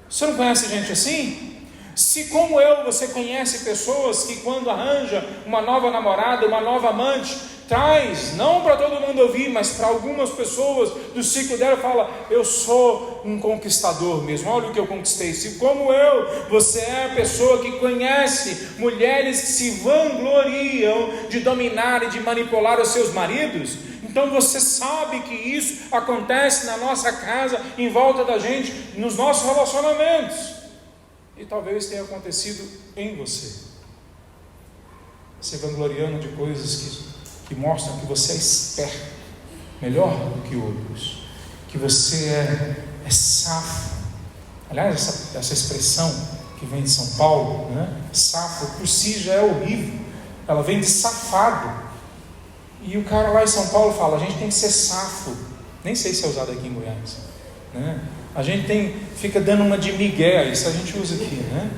Você não conhece gente assim? Se como eu, você conhece pessoas que quando arranja uma nova namorada, uma nova amante, traz, não para todo mundo ouvir, mas para algumas pessoas do ciclo dela, fala: eu sou um conquistador mesmo, olha o que eu conquistei. Se como eu, você é a pessoa que conhece mulheres que se vangloriam de dominar e de manipular os seus maridos, então você sabe que isso acontece na nossa casa, em volta da gente, nos nossos relacionamentos. E talvez tenha acontecido em você, se vangloriando de coisas que mostram que você é esperto, melhor do que outros, que você é safo. Aliás, essa expressão que vem de São Paulo, né? Safo, por si já é horrível, ela vem de safado. E o cara lá em São Paulo fala: a gente tem que ser safo. Nem sei se é usado aqui em Goiás, né? A gente fica dando uma de migué, isso a gente usa aqui, né?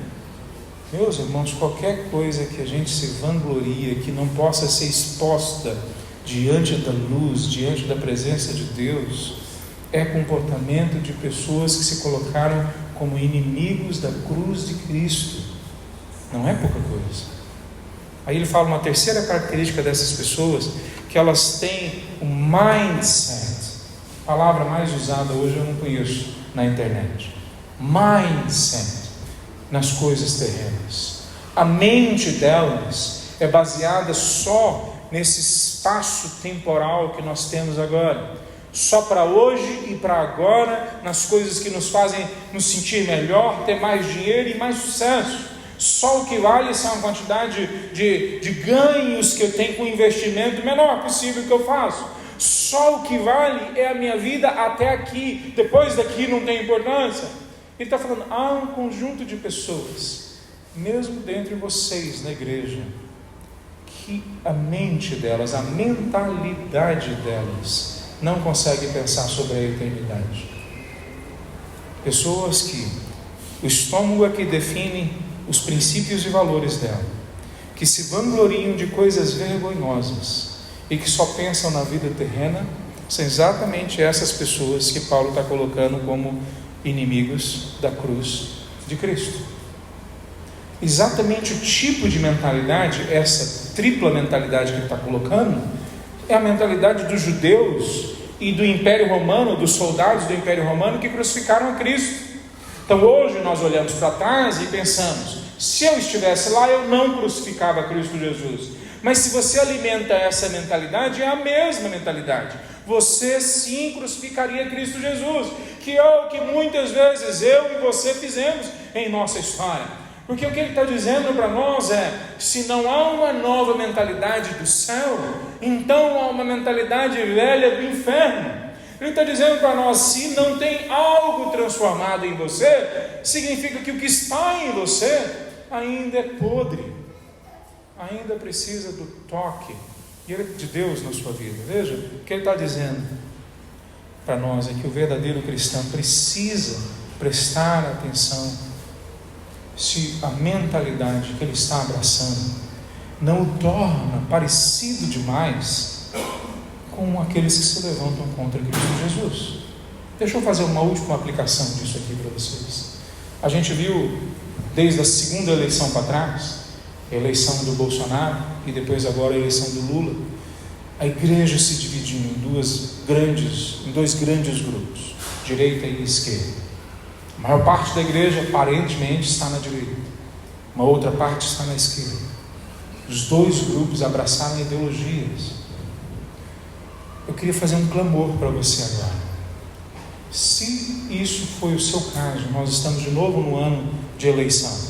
Meus irmãos, qualquer coisa que a gente se vangloria, que não possa ser exposta diante da luz, diante da presença de Deus, é comportamento de pessoas que se colocaram como inimigos da cruz de Cristo. Não é pouca coisa. Aí ele fala uma terceira característica dessas pessoas, que elas têm um mindset. A palavra mais usada hoje eu não conheço na internet. Mindset nas coisas terrenas. A mente delas é baseada só nesse espaço temporal que nós temos agora, só para hoje e para agora, nas coisas que nos fazem nos sentir melhor, ter mais dinheiro e mais sucesso. Só o que vale são a quantidade de ganhos que eu tenho com o investimento menor possível que eu faço. Só o que vale é a minha vida até aqui, depois daqui não tem importância. Ele está falando: há um conjunto de pessoas, mesmo dentre vocês na igreja, que a mente delas, a mentalidade delas, não consegue pensar sobre a eternidade. Pessoas que o estômago é que define os princípios e valores dela, que se vangloriam de coisas vergonhosas e que só pensam na vida terrena, são exatamente essas pessoas que Paulo está colocando como inimigos da cruz de Cristo. Exatamente o tipo de mentalidade, essa tripla mentalidade que ele está colocando, é a mentalidade dos judeus e do Império Romano, dos soldados do Império Romano que crucificaram a Cristo. Então hoje nós olhamos para trás e pensamos: se eu estivesse lá, eu não crucificava Cristo Jesus. Mas se você alimenta essa mentalidade, é a mesma mentalidade. Você sim crucificaria Cristo Jesus, que é o que muitas vezes eu e você fizemos em nossa história. Porque o que ele está dizendo para nós é: se não há uma nova mentalidade do céu, então há uma mentalidade velha do inferno. Ele está dizendo para nós: se não tem algo transformado em você, significa que o que está em você ainda é podre, ainda precisa do toque de Deus na sua vida. Veja, o que ele está dizendo para nós é que o verdadeiro cristão precisa prestar atenção se a mentalidade que ele está abraçando não o torna parecido demais com aqueles que se levantam contra Cristo Jesus. Deixa eu fazer uma última aplicação disso aqui para vocês. A gente viu desde a segunda eleição para trás, a eleição do Bolsonaro e depois agora a eleição do Lula, a igreja se dividiu em dois grandes grupos, direita e esquerda. A maior parte da igreja aparentemente está na direita, uma outra parte está na esquerda. Os dois grupos abraçaram ideologias. Eu queria fazer um clamor para você agora. Se isso foi o seu caso, nós estamos de novo no ano de eleição.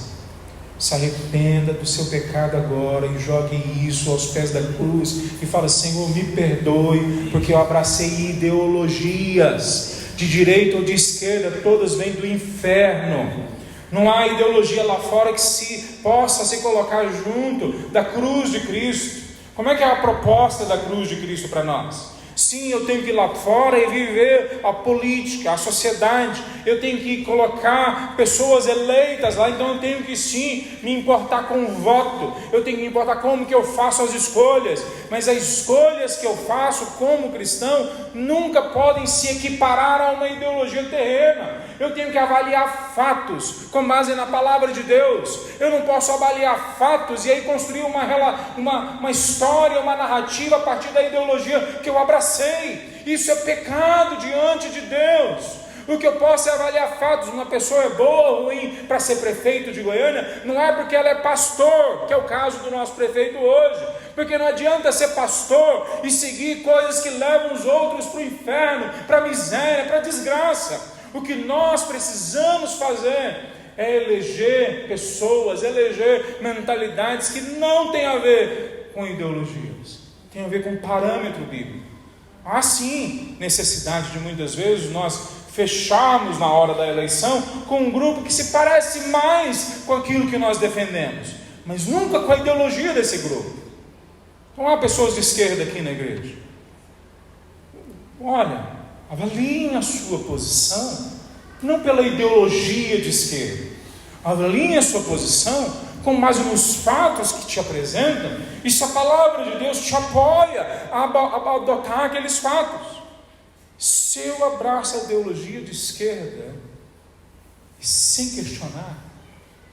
Se arrependa do seu pecado agora e jogue isso aos pés da cruz e fala: Senhor, me perdoe, porque eu abracei ideologias de direita ou de esquerda, todas vêm do inferno. Não há ideologia lá fora que possa se colocar junto da cruz de Cristo. Como é que é a proposta da cruz de Cristo para nós? Sim, eu tenho que ir lá fora e viver a política, a sociedade. Eu tenho que colocar pessoas eleitas lá. Então eu tenho que sim me importar com o voto. Eu tenho que me importar como que eu faço as escolhas. Mas as escolhas que eu faço como cristão nunca podem se equiparar a uma ideologia terrena. Eu tenho que avaliar fatos com base na palavra de Deus. Eu não posso avaliar fatos e aí construir uma história, uma narrativa a partir da ideologia que eu abracei. Isso é pecado diante de Deus. O que eu posso é avaliar fatos. Uma pessoa é boa ou ruim para ser prefeito de Goiânia, não é porque ela é pastor, que é o caso do nosso prefeito hoje, porque não adianta ser pastor e seguir coisas que levam os outros para o inferno, para a miséria, para a desgraça. O que nós precisamos fazer é eleger pessoas, eleger mentalidades que não têm a ver com ideologias, tem a ver com parâmetro bíblico. Há sim necessidade de muitas vezes nós fecharmos na hora da eleição com um grupo que se parece mais com aquilo que nós defendemos, mas nunca com a ideologia desse grupo. Então há pessoas de esquerda aqui na igreja. Olha, avaliem a sua posição, não pela ideologia de esquerda, avaliem a sua posição com base nos fatos que te apresentam, e se a palavra de Deus te apoia a adotar aqueles fatos. Se eu abraço a ideologia de esquerda, e sem questionar,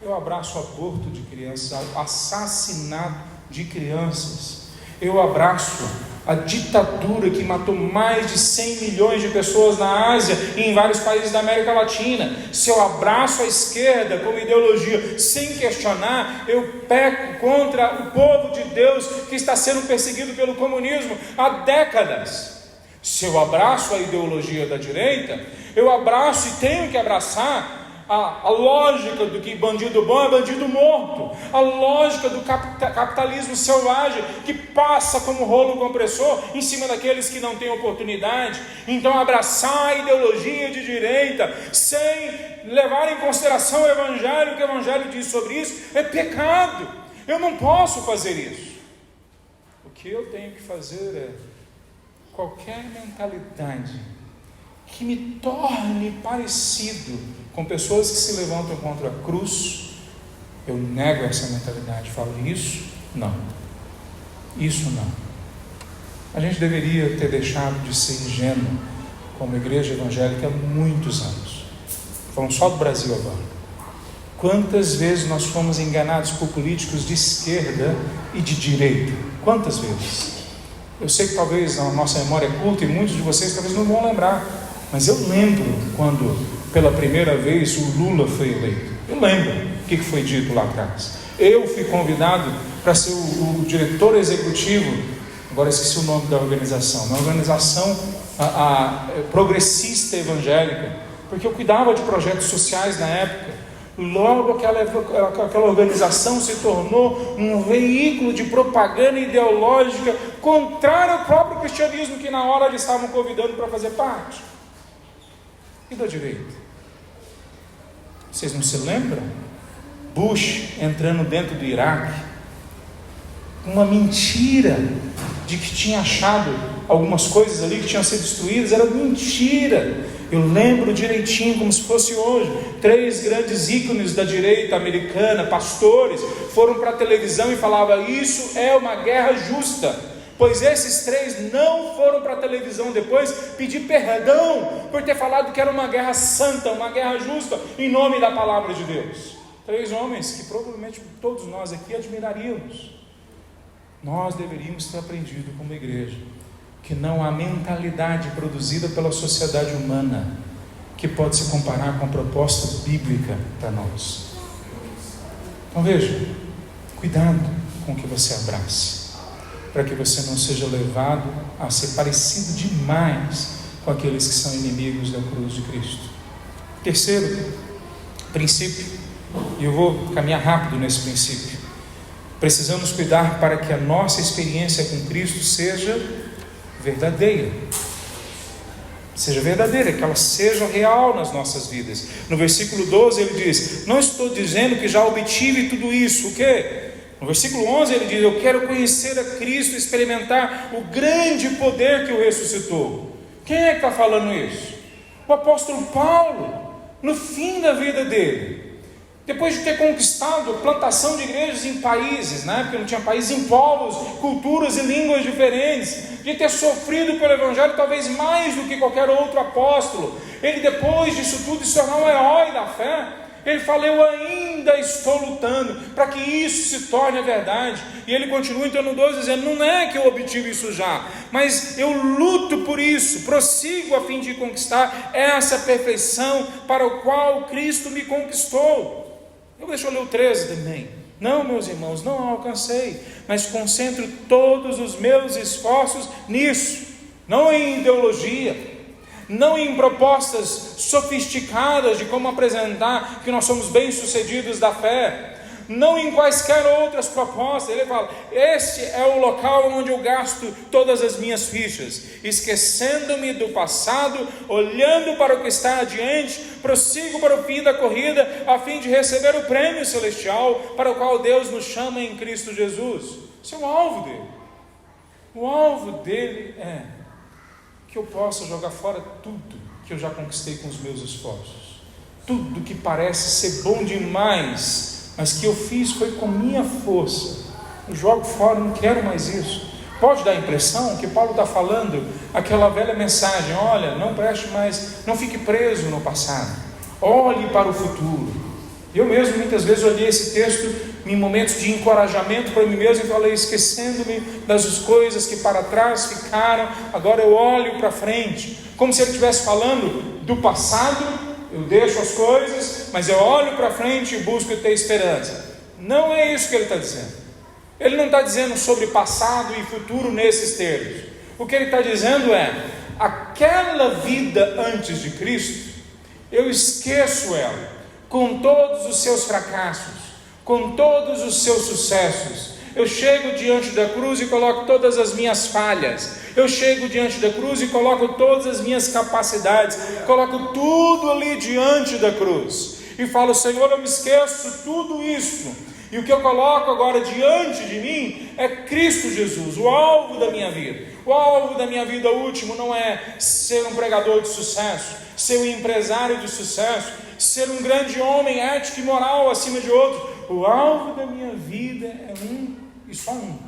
eu abraço o aborto de crianças, o assassinato de crianças, eu abraço a ditadura que matou mais de 100 milhões de pessoas na Ásia e em vários países da América Latina. Se eu abraço a esquerda como ideologia sem questionar, eu peco contra o povo de Deus que está sendo perseguido pelo comunismo há décadas. Se eu abraço a ideologia da direita, eu abraço e tenho que abraçar a lógica do que bandido bom é bandido morto, a lógica do capitalismo selvagem que passa como rolo compressor em cima daqueles que não têm oportunidade. Então abraçar a ideologia de direita sem levar em consideração o Evangelho, o que o Evangelho diz sobre isso, é pecado. Eu não posso fazer isso. O que eu tenho que fazer é qualquer mentalidade que me torne parecido com pessoas que se levantam contra a cruz, eu nego essa mentalidade. Falo, isso não, isso não. A gente deveria ter deixado de ser ingênuo como igreja evangélica há muitos anos. Falando só do Brasil agora. Quantas vezes nós fomos enganados por políticos de esquerda e de direita? Quantas vezes? Eu sei que talvez a nossa memória é curta e muitos de vocês talvez não vão lembrar, mas eu lembro quando pela primeira vez o Lula foi eleito. Eu lembro o que foi dito lá atrás. Eu fui convidado para ser o diretor executivo, agora esqueci o nome da organização, uma organização progressista evangélica, porque eu cuidava de projetos sociais na época. Logo aquela organização se tornou um veículo de propaganda ideológica contrária ao próprio cristianismo que na hora eles estavam convidando para fazer parte. E da direita? Vocês não se lembram? Bush entrando dentro do Iraque, uma mentira de que tinha achado algumas coisas ali que tinham sido destruídas, era mentira. Eu lembro direitinho como se fosse hoje. 3 grandes ícones da direita americana, pastores, foram para a televisão e falavam: isso é uma guerra justa. Pois esses 3 não foram para a televisão depois pedir perdão por ter falado que era uma guerra santa, uma guerra justa, em nome da palavra de Deus. 3 homens que provavelmente todos nós aqui admiraríamos. Nós deveríamos ter aprendido como igreja que não há mentalidade produzida pela sociedade humana que pode se comparar com a proposta bíblica para nós. Então veja, cuidado com o que você abraça, para que você não seja levado a ser parecido demais com aqueles que são inimigos da cruz de Cristo. Terceiro princípio, e eu vou caminhar rápido nesse princípio. Precisamos cuidar para que a nossa experiência com Cristo seja verdadeira. Seja verdadeira, que ela seja real nas nossas vidas. No versículo 12 ele diz: não estou dizendo que já obtive tudo isso. O quê? No versículo 11 ele diz: eu quero conhecer a Cristo, experimentar o grande poder que o ressuscitou. Quem é que está falando isso? O apóstolo Paulo, no fim da vida dele. Depois de ter conquistado a plantação de igrejas em países, né? Porque não tinha países, em povos, culturas e línguas diferentes, de ter sofrido pelo Evangelho talvez mais do que qualquer outro apóstolo, ele depois disso tudo se tornou um herói da fé. Ele fala: eu ainda estou lutando para que isso se torne a verdade. E ele continua então no 12 dizendo: não é que eu obtive isso já, mas eu luto por isso, prossigo a fim de conquistar essa perfeição para o qual Cristo me conquistou. Deixa eu ler o 13 também. Não, meus irmãos, não alcancei, mas concentro todos os meus esforços nisso, não em ideologia, não em propostas sofisticadas de como apresentar que nós somos bem-sucedidos da fé, não em quaisquer outras propostas. Ele fala: esse é o local onde eu gasto todas as minhas fichas, esquecendo-me do passado, olhando para o que está adiante, prossigo para o fim da corrida, a fim de receber o prêmio celestial para o qual Deus nos chama em Cristo Jesus. Esse é o alvo dele. O alvo dele é que eu possa jogar fora tudo que eu já conquistei com os meus esforços, tudo que parece ser bom demais, mas que eu fiz foi com minha força. Eu jogo fora, não quero mais isso. Pode dar a impressão que Paulo está falando aquela velha mensagem: olha, não preste mais, não fique preso no passado, olhe para o futuro. Eu mesmo muitas vezes olhei esse texto em momentos de encorajamento para mim mesmo e falei: esquecendo-me das coisas que para trás ficaram, agora eu olho para frente, como se ele estivesse falando do passado. Eu deixo as coisas, mas eu olho para frente e busco ter esperança. Não é isso que ele está dizendo. Ele não está dizendo sobre passado e futuro nesses termos. O que ele está dizendo é: aquela vida antes de Cristo, eu esqueço ela, com todos os seus fracassos, com todos os seus sucessos. Eu chego diante da cruz e coloco todas as minhas falhas. Eu chego diante da cruz e coloco todas as minhas capacidades. Coloco tudo ali diante da cruz. E falo: Senhor, eu me esqueço tudo isso. E o que eu coloco agora diante de mim é Cristo Jesus, o alvo da minha vida. O alvo da minha vida último não é ser um pregador de sucesso, ser um empresário de sucesso, ser um grande homem ético e moral acima de outros. O alvo da minha vida é um e só um: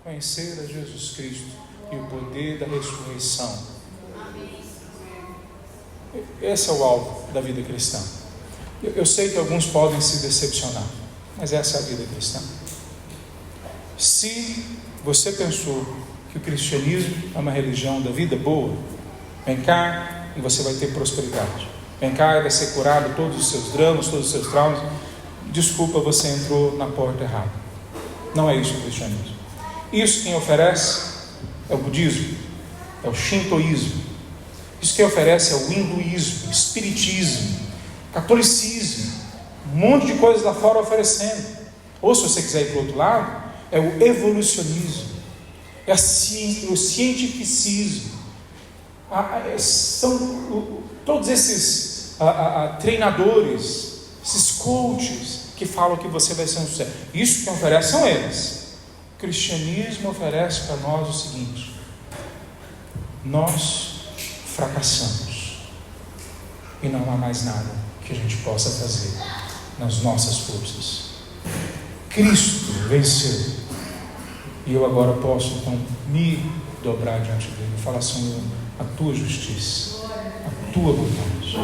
conhecer a Jesus Cristo e o poder da ressurreição. Esse é o alvo da vida cristã. Eu sei que alguns podem se decepcionar, mas essa é a vida cristã. Se você pensou que o cristianismo é uma religião da vida boa, vem cá e você vai ter prosperidade. Vem cá e vai ser curado todos os seus dramas, todos os seus traumas. Desculpa, você entrou na porta errada. Não é isso o cristianismo. Isso quem oferece é o budismo, é o shintoísmo. Isso quem oferece é o hinduísmo, o espiritismo, catolicismo, um monte de coisas lá fora oferecendo. Ou, se você quiser ir para o outro lado, é o evolucionismo, é o cientificismo. São todos esses treinadores, esses coaches que falam que você vai ser um sucesso. Isso que oferece são eles. O cristianismo oferece para nós o seguinte: nós fracassamos e não há mais nada que a gente possa fazer nas nossas forças. Cristo venceu e eu agora posso então me dobrar diante dele e falar: Senhor, a tua justiça, a tua vontade.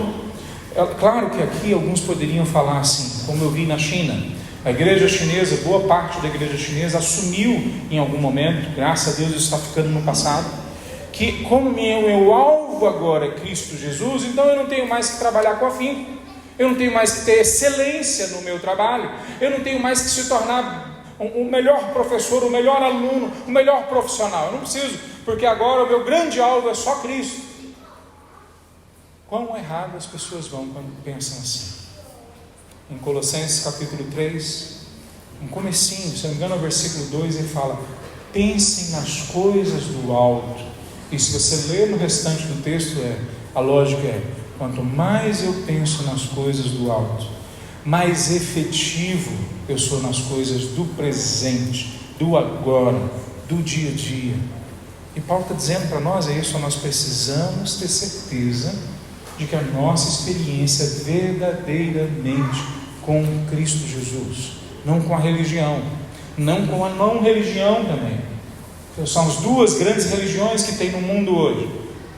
É claro que aqui alguns poderiam falar assim, como eu vi na China. A igreja chinesa, boa parte da igreja chinesa assumiu em algum momento, graças a Deus isso está ficando no passado, que como meu alvo agora é Cristo Jesus, então eu não tenho mais que trabalhar com afinco, eu não tenho mais que ter excelência no meu trabalho, eu não tenho mais que se tornar o melhor professor, o melhor aluno, o melhor profissional. Eu não preciso, porque agora o meu grande alvo é só Cristo. Quão errado as pessoas vão quando pensam assim. Em Colossenses capítulo 3, um comecinho, se não me engano, no versículo 2, ele fala: pensem nas coisas do alto. E se você ler no restante do texto, a lógica é: quanto mais eu penso nas coisas do alto, mais efetivo eu sou nas coisas do presente, do agora, do dia a dia. E Paulo está dizendo para nós isso: nós precisamos ter certeza de que a nossa experiência verdadeiramente com Cristo Jesus, não com a religião, não com a não religião também. São as duas grandes religiões que tem no mundo hoje.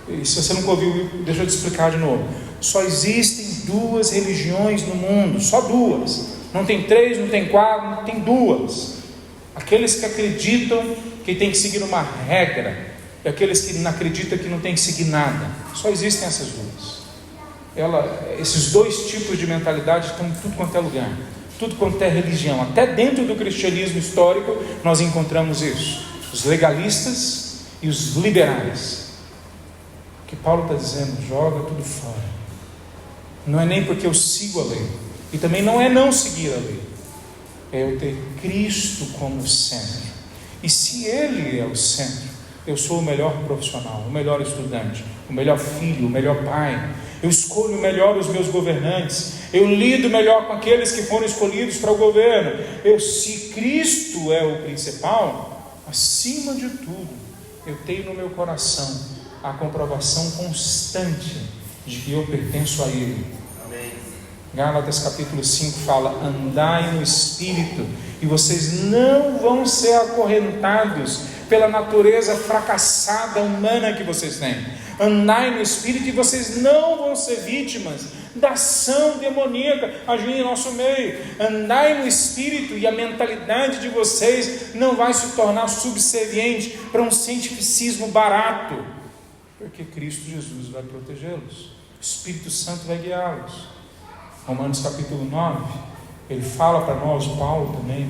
E se você nunca ouviu, deixa eu te explicar de novo. Só existem duas religiões no mundo, só duas. Não tem três, não tem quatro, não tem duas. Aqueles que acreditam que tem que seguir uma regra, e aqueles que não acreditam que não tem que seguir nada. Só existem essas duas. Esses dois tipos de mentalidade estão em tudo quanto é lugar, tudo quanto é religião. Até dentro do cristianismo histórico nós encontramos isso. Os legalistas e os liberais. O que Paulo está dizendo, joga tudo fora. Não é nem porque eu sigo a lei, e também não é não seguir a lei, é eu ter Cristo como centro. E se Ele é o centro, eu sou o melhor profissional, o melhor estudante, o melhor filho, o melhor pai. Eu escolho melhor os meus governantes, eu lido melhor com aqueles que foram escolhidos para o governo. Se Cristo é o principal, acima de tudo, eu tenho no meu coração a comprovação constante de que eu pertenço a Ele. Amém. Gálatas capítulo 5 fala: andai no Espírito, e vocês não vão ser acorrentados pela natureza fracassada humana que vocês têm. Andai no Espírito, e vocês não vão ser vítimas da ação demoníaca agindo em nosso meio. Andai no Espírito, e a mentalidade de vocês não vai se tornar subserviente para um cientificismo barato, porque Cristo Jesus vai protegê-los, o Espírito Santo vai guiá-los. Romanos capítulo 9, ele fala para nós, Paulo também,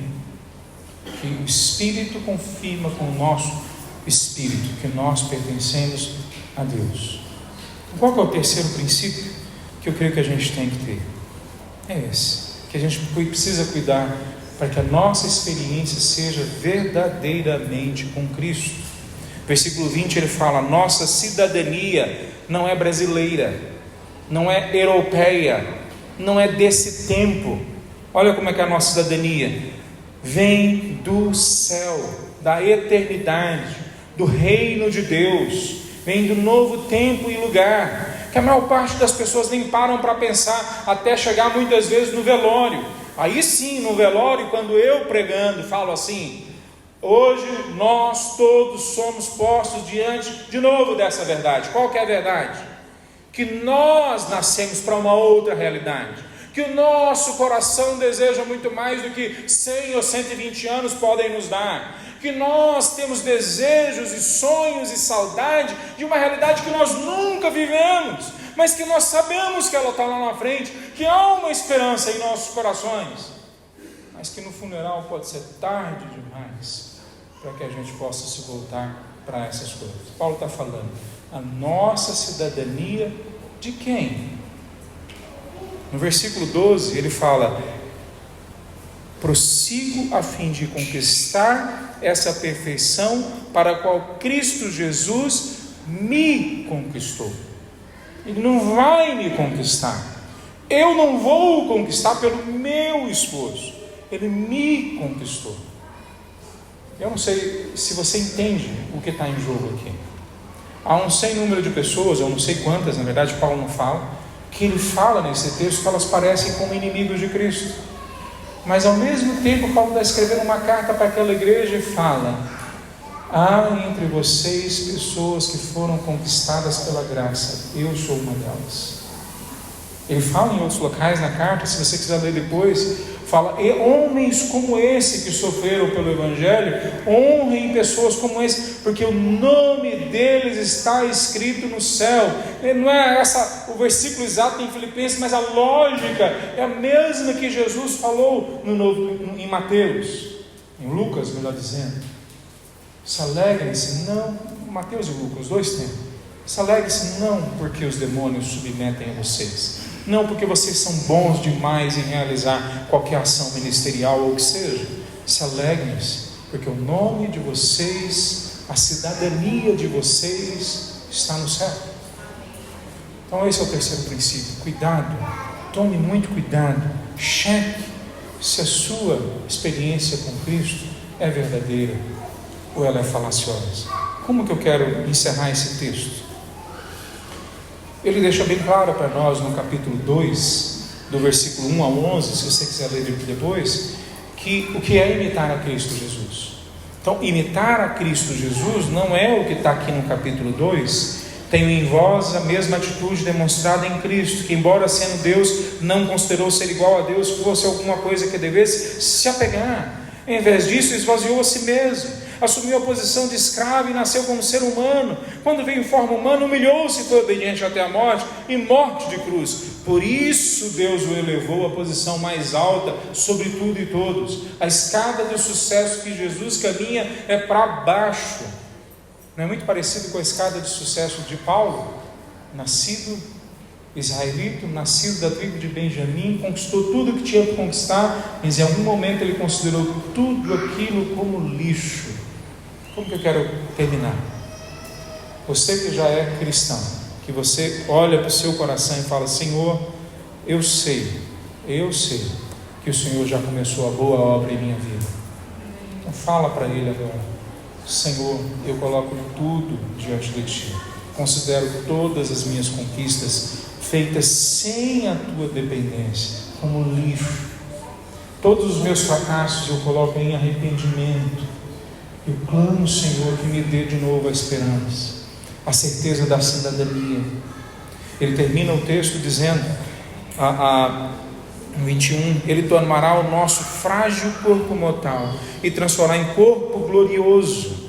que o Espírito confirma com o nosso Espírito que nós pertencemos a Deus. Qual que é o terceiro princípio que eu creio que a gente tem que ter? É esse, que a gente precisa cuidar para que a nossa experiência seja verdadeiramente com Cristo. Versículo 20 ele fala: nossa cidadania não é brasileira, não é europeia, não é desse tempo. Olha como é que é a nossa cidadania. Vem do céu, da eternidade, do reino de Deus, vem do novo tempo e lugar, que a maior parte das pessoas nem param para pensar, até chegar muitas vezes no velório. Aí sim, no velório, quando eu pregando falo assim: hoje nós todos somos postos diante de novo dessa verdade. Qual que é a verdade? Que nós nascemos para uma outra realidade, que o nosso coração deseja muito mais do que 100 ou 120 anos podem nos dar, que nós temos desejos e sonhos e saudade de uma realidade que nós nunca vivemos, mas que nós sabemos que ela está lá na frente, que há uma esperança em nossos corações, mas que no funeral pode ser tarde demais para que a gente possa se voltar para essas coisas. Paulo está falando, a nossa cidadania de quem? No versículo 12 ele fala: prossigo a fim de conquistar essa perfeição para a qual Cristo Jesus me conquistou. Ele não vai me conquistar, eu não vou conquistar pelo meu esforço, Ele me conquistou. Eu não sei se você entende o que está em jogo aqui. Há um sem número de pessoas, eu não sei quantas, na verdade Paulo não fala, que ele fala nesse texto que elas parecem como inimigos de Cristo, mas ao mesmo tempo Paulo está escrevendo uma carta para aquela igreja e fala: há entre vocês pessoas que foram conquistadas pela graça, eu sou uma delas. Ele fala em outros locais na carta, se você quiser ler depois, fala: e homens como esse que sofreram pelo Evangelho, honrem pessoas como esse, porque o nome deles está escrito no céu. Não é o versículo exato em Filipenses, mas a lógica é a mesma que Jesus falou em Mateus, em Lucas, melhor dizendo. Se alegrem-se, não, Mateus e Lucas, os dois tempos. Se alegrem-se não porque os demônios submetem a vocês, não porque vocês são bons demais em realizar qualquer ação ministerial ou o que seja. Se alegrem-se porque o nome de vocês, a cidadania de vocês está no céu. Então esse é o terceiro princípio. Cuidado, tome muito cuidado, cheque se a sua experiência com Cristo é verdadeira ou ela é falaciosa. Como que eu quero encerrar esse texto? Ele deixa bem claro para nós no capítulo 2 do versículo 1 ao 11, se você quiser ler depois, que o que é imitar a Cristo Jesus. Então, imitar a Cristo Jesus não é o que está aqui no capítulo 2, tenho em vós a mesma atitude demonstrada em Cristo, que embora sendo Deus, não considerou ser igual a Deus fosse alguma coisa que devesse se apegar. Em vez disso, esvaziou a si mesmo, assumiu a posição de escravo e nasceu como ser humano. Quando veio em forma humana, humilhou-se e foi obediente até a morte, e morte de cruz. Por isso Deus o elevou à posição mais alta sobre tudo e todos. A escada do sucesso que Jesus caminha é para baixo. Não é muito parecido com a escada de sucesso de Paulo? Nascido israelita, nascido da tribo de Benjamim, conquistou tudo o que tinha para conquistar, mas em algum momento ele considerou tudo aquilo como lixo. Como que eu quero terminar? Você que já é cristão, que você olha para o seu coração e fala: Senhor, eu sei que o Senhor já começou a boa obra em minha vida. Então fala para Ele agora: Senhor, eu coloco tudo diante de Ti, considero todas as minhas conquistas feitas sem a Tua dependência como lixo. Todos os meus fracassos eu coloco em arrependimento. Eu clamo, Senhor, que me dê de novo a esperança, a certeza da cidadania. Ele termina o texto dizendo, no 21, Ele tornará o nosso frágil corpo mortal e transformará em corpo glorioso,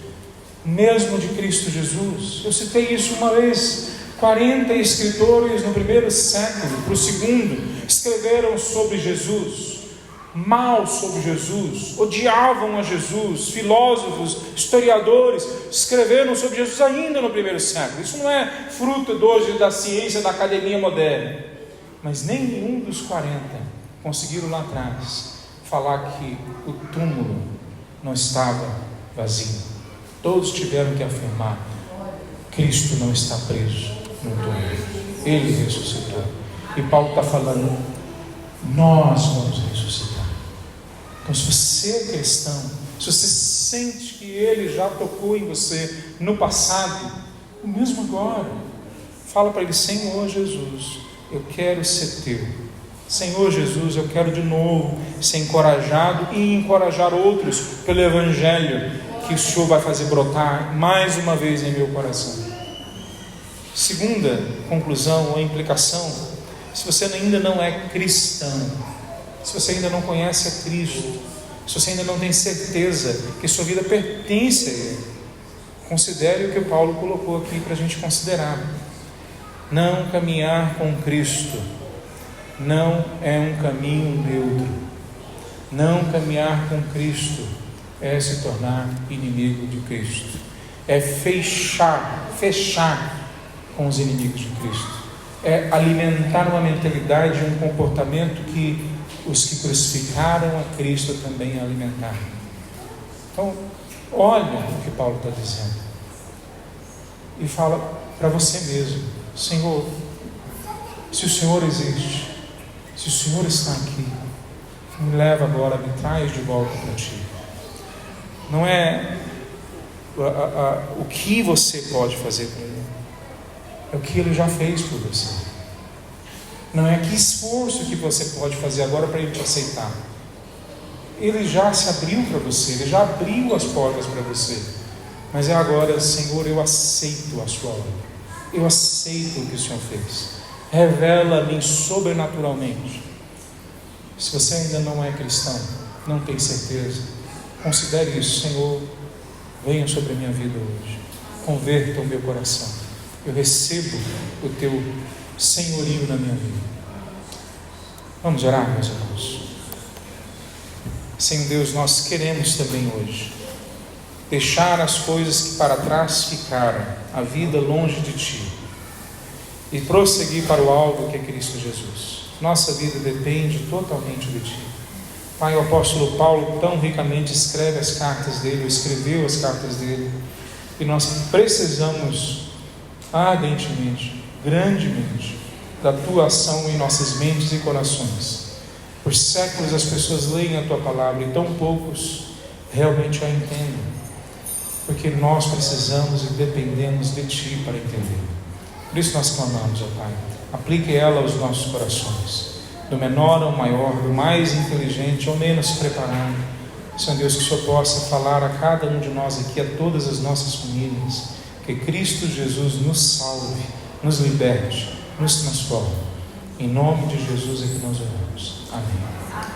mesmo de Cristo Jesus. Eu citei isso uma vez. 40 escritores no primeiro século para o segundo escreveram sobre Jesus, mal sobre Jesus, odiavam a Jesus. Filósofos, historiadores escreveram sobre Jesus ainda no primeiro século. Isso não é fruto de hoje da ciência da academia moderna, mas nenhum dos 40 conseguiram lá atrás falar que o túmulo não estava vazio. Todos tiveram que afirmar: Cristo não está preso no túmulo, Ele ressuscitou. E Paulo está falando: nós vamos ressuscitar. Então, se você é cristão, se você sente que Ele já tocou em você no passado, o mesmo agora, fala para Ele: Senhor Jesus, eu quero ser Teu. Senhor Jesus, eu quero de novo ser encorajado e encorajar outros pelo Evangelho que o Senhor vai fazer brotar mais uma vez em meu coração. Segunda conclusão ou implicação: se você ainda não é cristão, se você ainda não conhece a Cristo, se você ainda não tem certeza que sua vida pertence a Ele, considere o que o Paulo colocou aqui para a gente considerar. Não caminhar com Cristo não é um caminho neutro. Não caminhar com Cristo é se tornar inimigo de Cristo, é fechar com os inimigos de Cristo, é alimentar uma mentalidade, um comportamento que os que crucificaram a Cristo também alimentaram. Então, olha o que Paulo está dizendo e fala para você mesmo: Senhor, se o Senhor existe, se o Senhor está aqui, me leva agora, me traz de volta para Ti. Não é o que você pode fazer por Ele, é o que Ele já fez por você. Não é que esforço que você pode fazer agora para Ele te aceitar. Ele já se abriu para você, Ele já abriu as portas para você. Mas é agora: Senhor, eu aceito a sua obra, eu aceito o que o Senhor fez, revela a mim sobrenaturalmente. Se você ainda não é cristão, não tem certeza, considere isso: Senhor, venha sobre a minha vida hoje, converta o meu coração, eu recebo o Teu senhorio na minha vida. Vamos orar, meus irmãos. Senhor Deus, nós queremos também hoje deixar as coisas que para trás ficaram, a vida longe de Ti, e prosseguir para o alvo que é Cristo Jesus. Nossa vida depende totalmente de Ti. Pai, o apóstolo Paulo tão ricamente escreve as cartas dele, ou escreveu as cartas dele, e nós precisamos ardentemente, grandemente, da Tua ação em nossas mentes e corações. Por séculos as pessoas leem a Tua palavra e tão poucos realmente a entendem, porque nós precisamos e dependemos de Ti para entender. Por isso nós clamamos, ó Pai, aplique ela aos nossos corações, do menor ao maior, do mais inteligente ao menos preparado. Senhor Deus, que o Senhor possa falar a cada um de nós aqui, a todas as nossas famílias, que Cristo Jesus nos salve, nos liberte, nos transforme. Em nome de Jesus é que nós oramos. Amém.